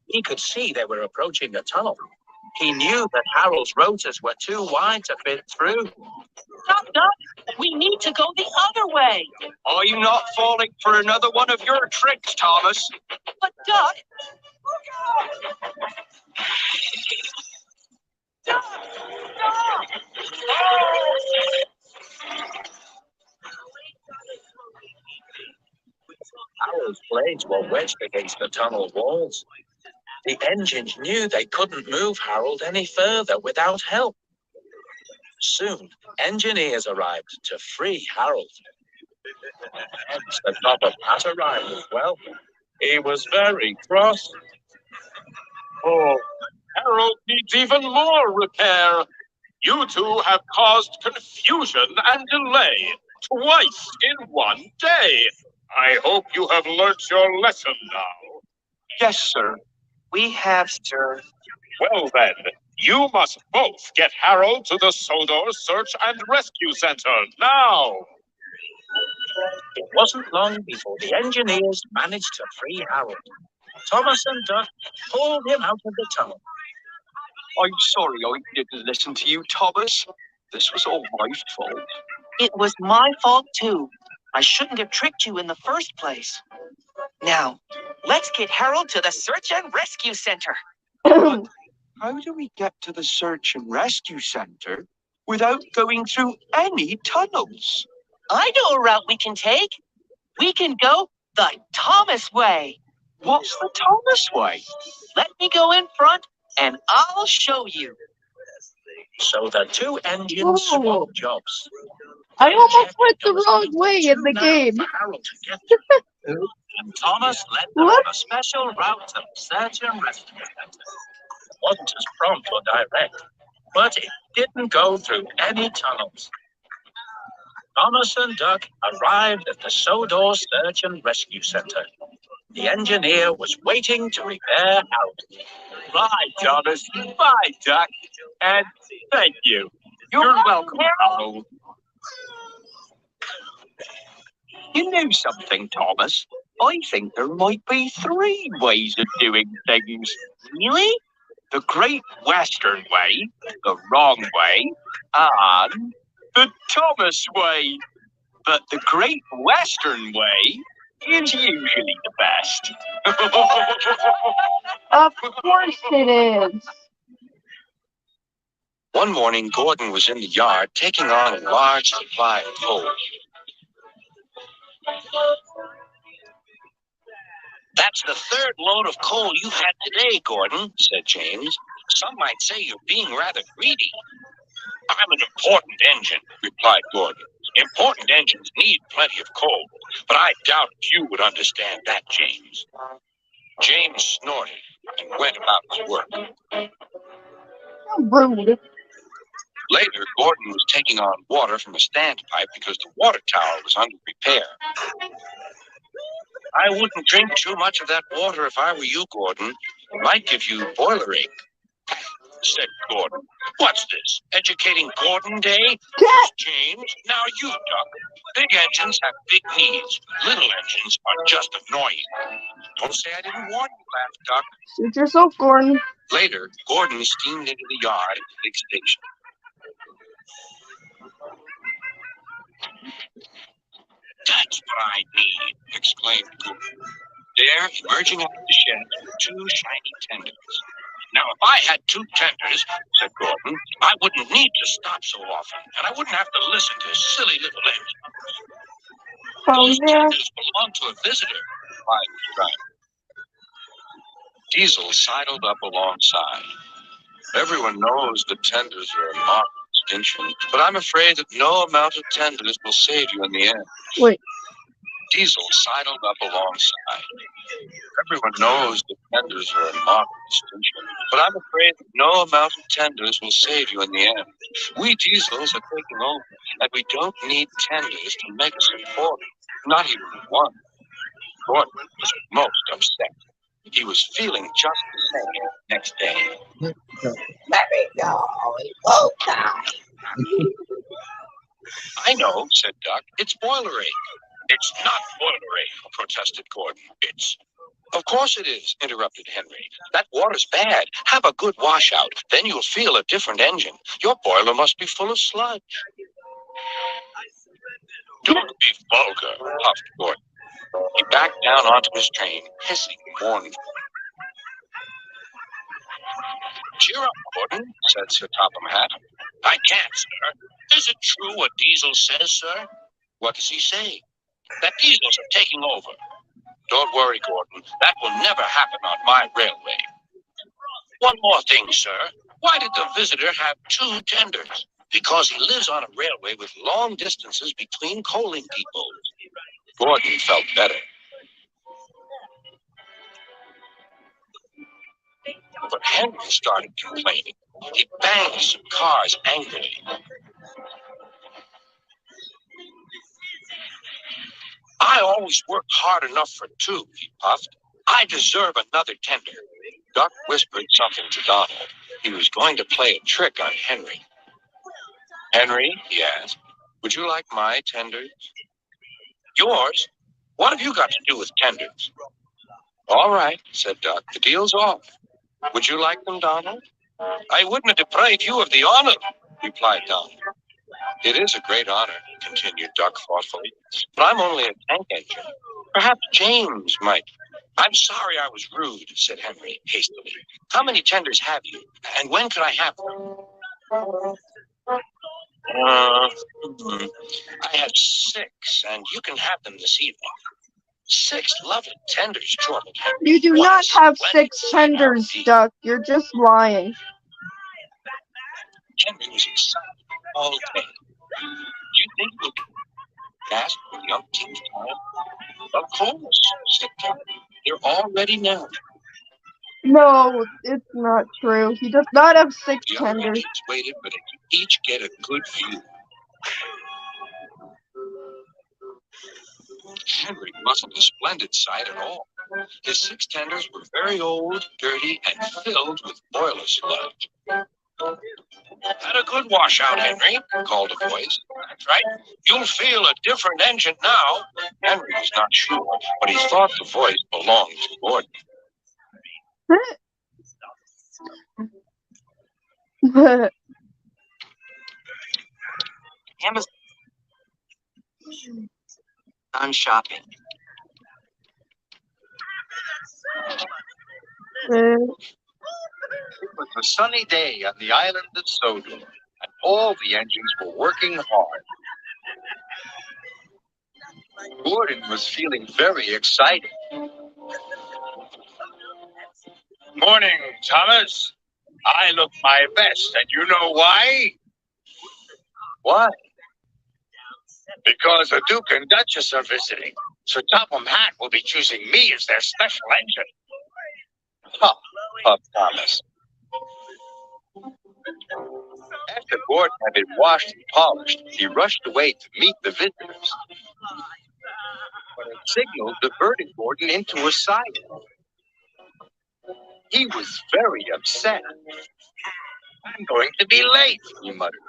He could see they were approaching a tunnel. He knew that Harold's rotors were too wide to fit through. Stop, Doc. We need to go the other way. Are you not falling for another one of your tricks, Thomas? But, Doc. Doc! Harold's blades were wedged against the tunnel walls. The engines knew they couldn't move Harold any further without help. Soon, engineers arrived to free Harold. Hence, the top of Pat arrived as well. He was very cross. Oh, Harold needs even more repair. You two have caused confusion and delay twice in one day. I hope you have learnt your lesson now. Yes, sir. We have, sir. Well then, you must both get Harold to the Sodor Search and Rescue Center now. It wasn't long before the engineers managed to free Harold. Thomas and Duck pulled him out of the tunnel. I'm sorry I didn't listen to you, Thomas. This was all my fault. It was my fault, too. I shouldn't have tricked you in the first place. Now, let's get Harold to the search and rescue center. How do we get to the search and rescue center without going through any tunnels? I know a route we can take. We can go the Thomas way. What's the Thomas way? Let me go in front and I'll show you. So the two engines swapped jobs. I almost went the wrong way in the game. Harold to get through. And Thomas led them on a special route to the search and rescue center. It wasn't as prompt or direct, but it didn't go through any tunnels. Thomas and Duck arrived at the Sodor Search and Rescue Center. The engineer was waiting to repair Harold. Bye, Thomas. Bye, Duck. And thank you. You're welcome, Harold. You knew something, Thomas. I think there might be 3 ways of doing things. Really? The Great Western way, the wrong way, and the Thomas way. But the Great Western way is usually the best. Of course it is. One morning, Gordon was in the yard taking on a large supply of coal. That's the 3rd load of coal you've had today, Gordon, said James. Some might say you're being rather greedy. I'm an important engine, replied Gordon. Important engines need plenty of coal, but I doubt if you would understand that, James. James snorted and went about his work. How rude. Later, Gordon was taking on water from a standpipe because the water tower was under repair. I wouldn't drink too much of that water if I were you, Gordon. It might give you boiler ache, said Gordon. What's this? Educating Gordon Day? James, now you, Duck. Big engines have big needs. Little engines are just annoying. Don't say I didn't warn you, laughed Duck. Suit yourself, Gordon. Later, Gordon steamed into the yard at the big station. That's what I need, exclaimed Gordon. There, emerging out of the shed, were 2 shiny tenders. Now, if I had 2 tenders, said Gordon, I wouldn't need to stop so often, and I wouldn't have to listen to silly little engines. Those tenders belong to a visitor, replied the driver. Diesel sidled up alongside. Everyone knows that tenders are a mark of extinction, but I'm afraid that no amount of tenders will save you in the end. Wait. Diesel sidled up alongside. Everyone knows that tenders are a marked distinction, but I'm afraid that no amount of tenders will save you in the end. We Diesels are taking over, and we don't need tenders to make us important. Not even one. Gordon was most upset. He was feeling just the same next day. Let me go. We both die. I know, said Duck. It's boilerade. It's not boilerade, protested Gordon. Of course it is, interrupted Henry. That water's bad. Have a good washout. Then you'll feel a different engine. Your boiler must be full of sludge. Don't be vulgar, puffed Gordon. He backed down onto his train, hissing mournfully. Cheer up, Gordon, said Sir Topham Hatt. I can't, sir. Is it true what Diesel says, sir? What does he say? That Diesels are taking over. Don't worry, Gordon. That will never happen on my railway. One more thing, sir. Why did the visitor have 2 tenders? Because he lives on a railway with long distances between coaling depots. Gordon felt better. But Henry started complaining. He banged some cars angrily. I always worked hard enough for 2, he puffed. I deserve another tender. Duck whispered something to Donald. He was going to play a trick on Henry. Henry, he asked, would you like my tenders? Yours? What have you got to do with tenders? All right, said Duck. The deal's off. Would you like them, Donald? I wouldn't deprive you of the honor, replied Donald. It is a great honor, continued Duck thoughtfully, but I'm only a tank engine. Perhaps James might. I'm sorry I was rude, said Henry hastily. How many tenders have you, and when could I have them? I have 6, and you can have them this evening. 6 lovely tenders, chortled Henry. You do not have 6 tenders, Duck. You're just lying. Henry was excited all day. Do you think we'll ask for the umpteenth time? Of course, said Henry. They're all ready now. No, it's not true. He does not have 6 The other tenders. engines waited, but they could each get a good view. Henry wasn't a splendid sight at all. His 6 tenders were very old, dirty, and filled with boiler sludge. Had a good washout, Henry, called a voice. That's right. You'll feel a different engine now. Henry was not sure, but he thought the voice belonged to Gordon. Amazon. I'm shopping. It was a sunny day on the island of Sodor, and all the engines were working hard. Gordon was feeling very excited. Morning, Thomas. I look my best, and you know why? Why? Because the Duke and Duchess are visiting. Sir Topham Hatt will be choosing me as their special engine. Huh, puffed Thomas. After Gordon had been washed and polished, he rushed away to meet the visitors. But a signal diverted Gordon into a side. He was very upset. I'm going to be late, he muttered.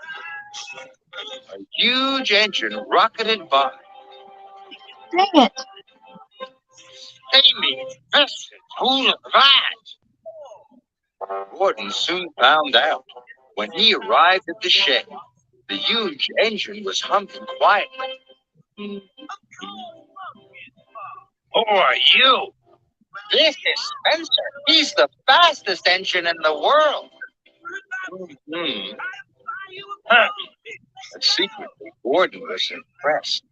A huge engine rocketed by. Dang it. Amy, Vincent, who's that? Gordon soon found out. When he arrived at the shed, the huge engine was humming quietly. Who are you? This is Spencer. He's the fastest engine in the world. Huh. But secretly, Gordon was impressed.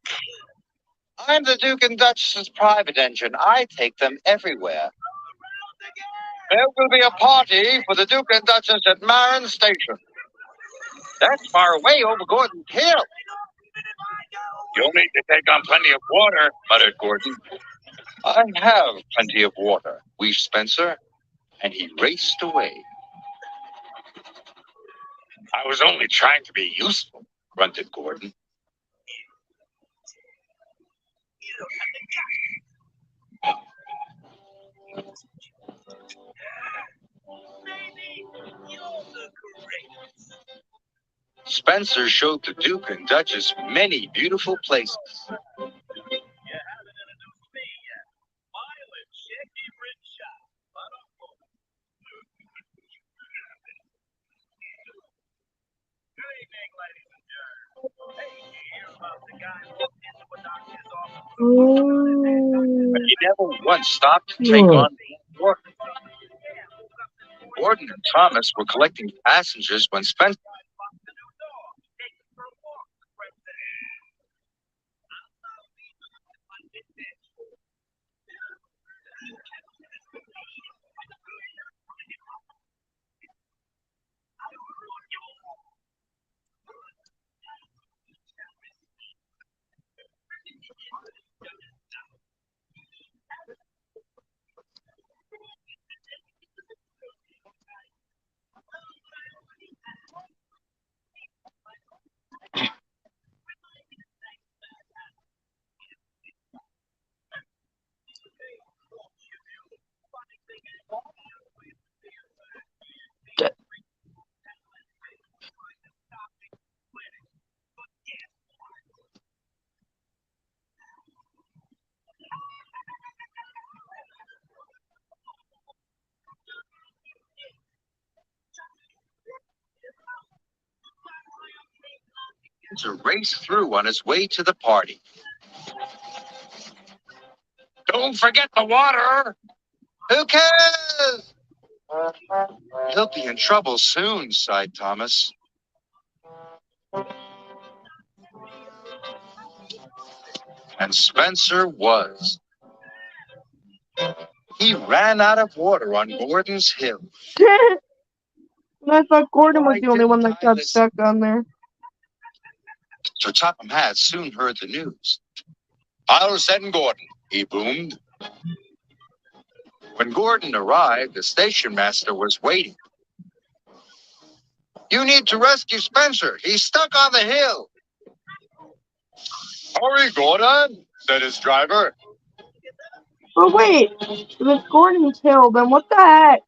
I'm the Duke and Duchess's private engine. I take them everywhere. There will be a party for the Duke and Duchess at Marin Station. That's far away over Gordon's Hill. You'll need to take on plenty of water, muttered Gordon. I have plenty of water, wheezed Spencer, and he raced away. I was only trying to be useful, grunted Gordon. Spencer showed the Duke and Duchess many beautiful places. But he never once stopped to take on water. Gordon and Thomas were collecting passengers when Spencer raced through on his way to the party. Don't forget the water! Who cares? He'll be in trouble soon, sighed Thomas. And Spencer was. He ran out of water on Gordon's Hill. I thought Gordon was the only one that got stuck on there. Sir Topham Hatt soon heard the news. I'll send Gordon, he boomed. When Gordon arrived, the station master was waiting. You need to rescue Spencer. He's stuck on the hill. Hurry, Gordon, said his driver. But wait, if it's Gordon's hill, then what the heck?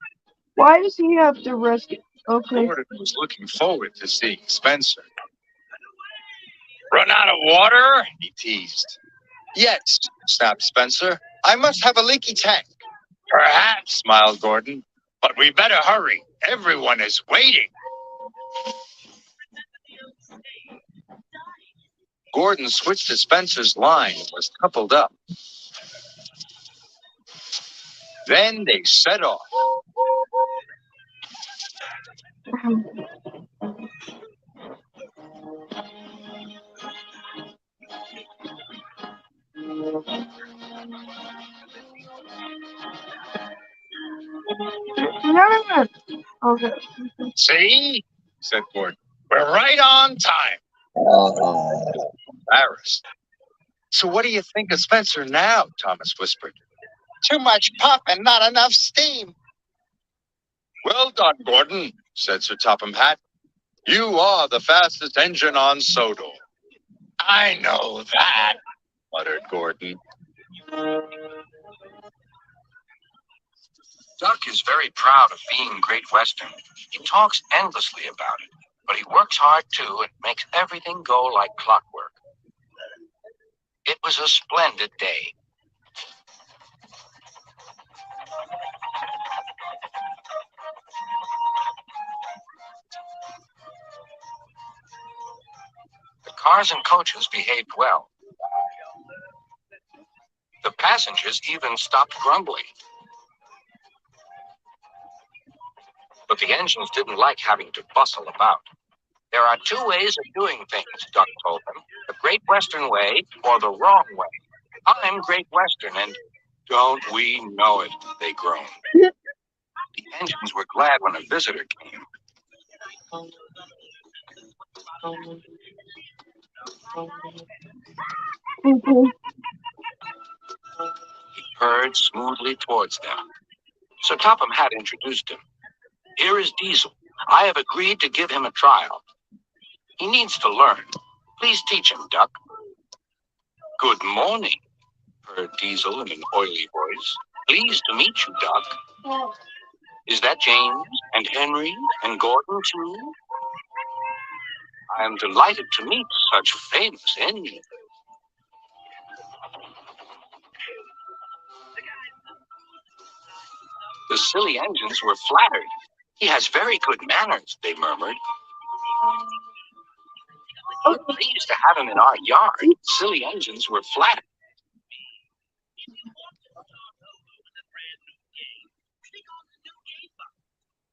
Why does he have to rescue? Okay. Gordon was looking forward to seeing Spencer. Run out of water? He teased. Yes, snapped Spencer. I must have a leaky tank. Perhaps, smiled Gordon. But we better hurry. Everyone is waiting. Gordon switched to Spencer's line and was coupled up. Then they set off. No. Okay. See? Said Gordon. We're right on time. Embarrassed. So what do you think of Spencer now? Thomas whispered. Too much puff and not enough steam. Well done, Gordon, said Sir Topham Hatt. You are the fastest engine on Sodor. I know that, muttered Gordon. Duck is very proud of being Great Western. He talks endlessly about it, but he works hard too and makes everything go like clockwork. It was a splendid day. The cars and coaches behaved well. The passengers even stopped grumbling. But the engines didn't like having to bustle about. There are two ways of doing things, Duck told them. The Great Western way or the wrong way. I'm Great Western and don't we know it, they groaned. The engines were glad when a visitor came. Okay. He purred smoothly towards them. Sir Topham Hatt introduced him. Here is Diesel. I have agreed to give him a trial. He needs to learn. Please teach him, Duck. Good morning, purred Diesel in an oily voice. Pleased to meet you, Duck. Is that James and Henry and Gordon too? I am delighted to meet such famous engines. The silly engines were flattered. He has very good manners, they murmured. We're pleased to have him in our yard. Silly engines were flattered.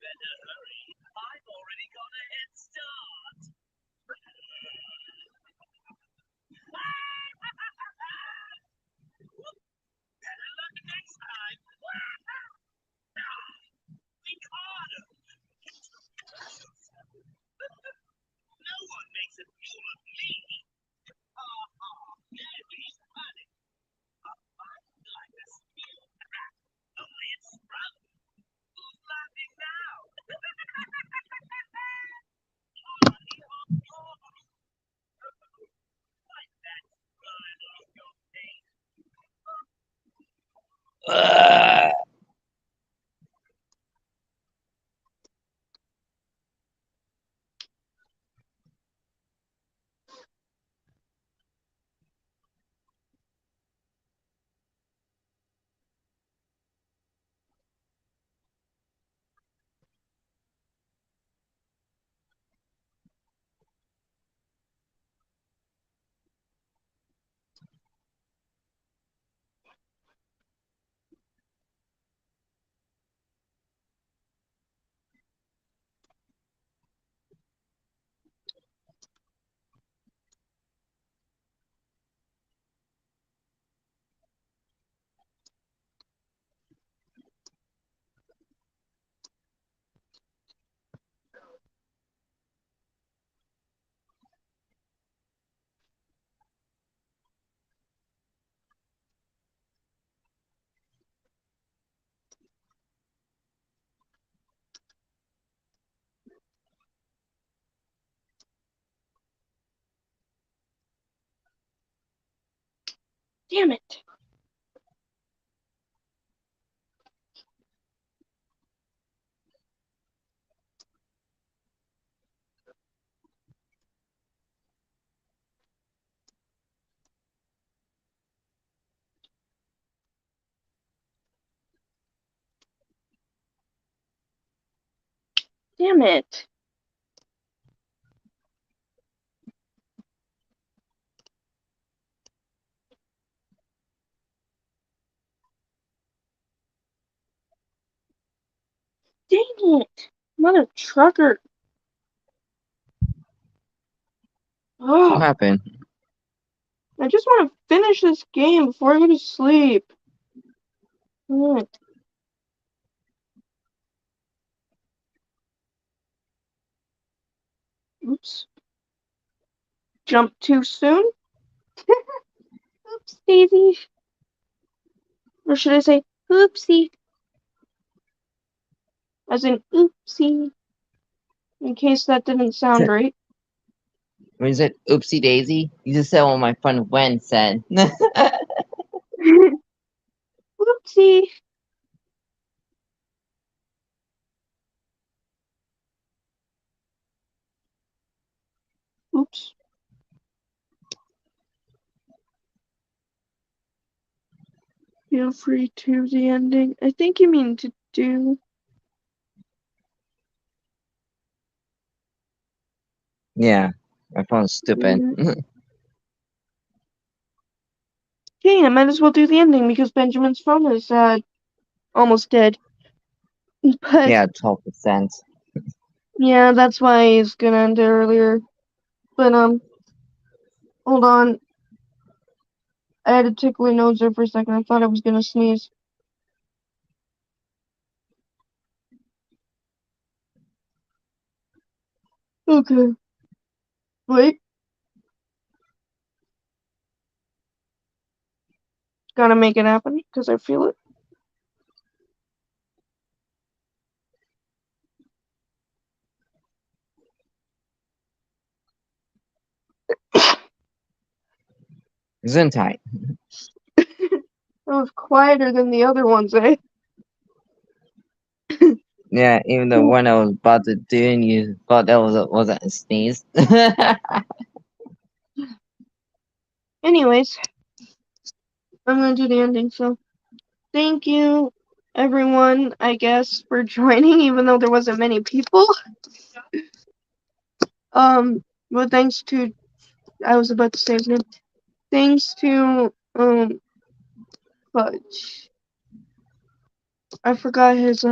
Better hurry. I've already got a head start. Better luck next time. Think harder. No one makes a fool of me. He's funny. Like a steel trap. Only it's sprung. Who's laughing now? Like that blood off your face. Damn it. Damn it. Dang it. Mother trucker. What Oh, happened? I just want to finish this game before I go to sleep. Alright. Oops. Jump too soon? Oops, Daisy. Or should I say, oopsie? As in, oopsie. In case that didn't sound right. What is it? Oopsie daisy? You just said what my friend Wen said. Oopsie. Oops. Feel free to the ending. I think you mean to do. Yeah, my phone's stupid. Okay, I might as well do the ending because Benjamin's phone is almost dead. But Yeah, 12%. yeah, that's why he's gonna end it earlier. But hold on. I had a tickly nose there for a second. I thought I was gonna sneeze. Okay. Wait. Gotta make it happen because I feel it. Zentai. It was quieter than the other ones, eh? Yeah, even the one I was about to do and you thought that wasn't a sneeze. Anyways, I'm gonna do the ending, so thank you everyone, I guess, for joining, even though there wasn't many people. But thanks to I was about to say his name. Thanks to Fudge. I forgot his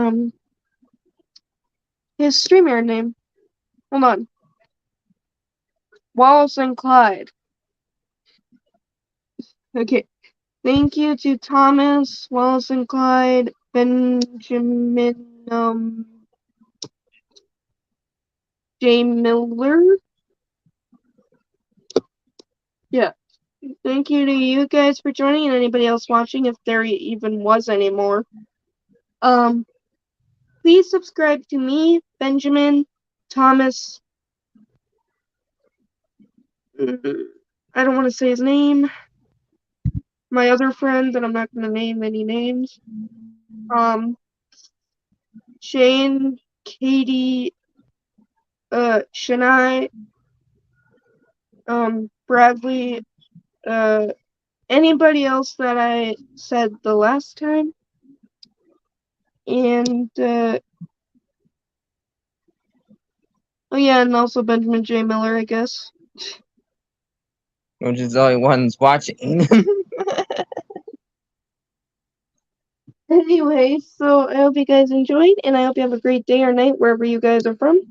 streamer name. Hold on. Wallace and Clyde. Okay. Thank you to Thomas, Wallace and Clyde, Benjamin J. Miller. Yeah. Thank you to you guys for joining and anybody else watching, if there even was any more. Please subscribe to me, Benjamin, Thomas. I don't want to say his name. My other friend that I'm not going to name any names. Shane, Katie, Shania, Bradley, anybody else that I said the last time. And, oh yeah, and also Benjamin J. Miller, I guess. Which is the only ones watching. Anyway, so I hope you guys enjoyed, and I hope you have a great day or night wherever you guys are from.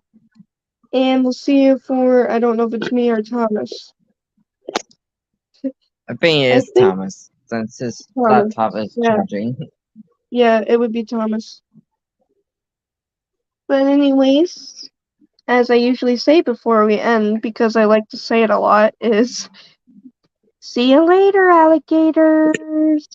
And we'll see you for, I don't know if it's me or Thomas. I think it I is think Thomas, since his Thomas. laptop is Yeah. charging. Yeah, it would be Thomas. But anyways, as I usually say before we end, because I like to say it a lot, is see you later, alligators.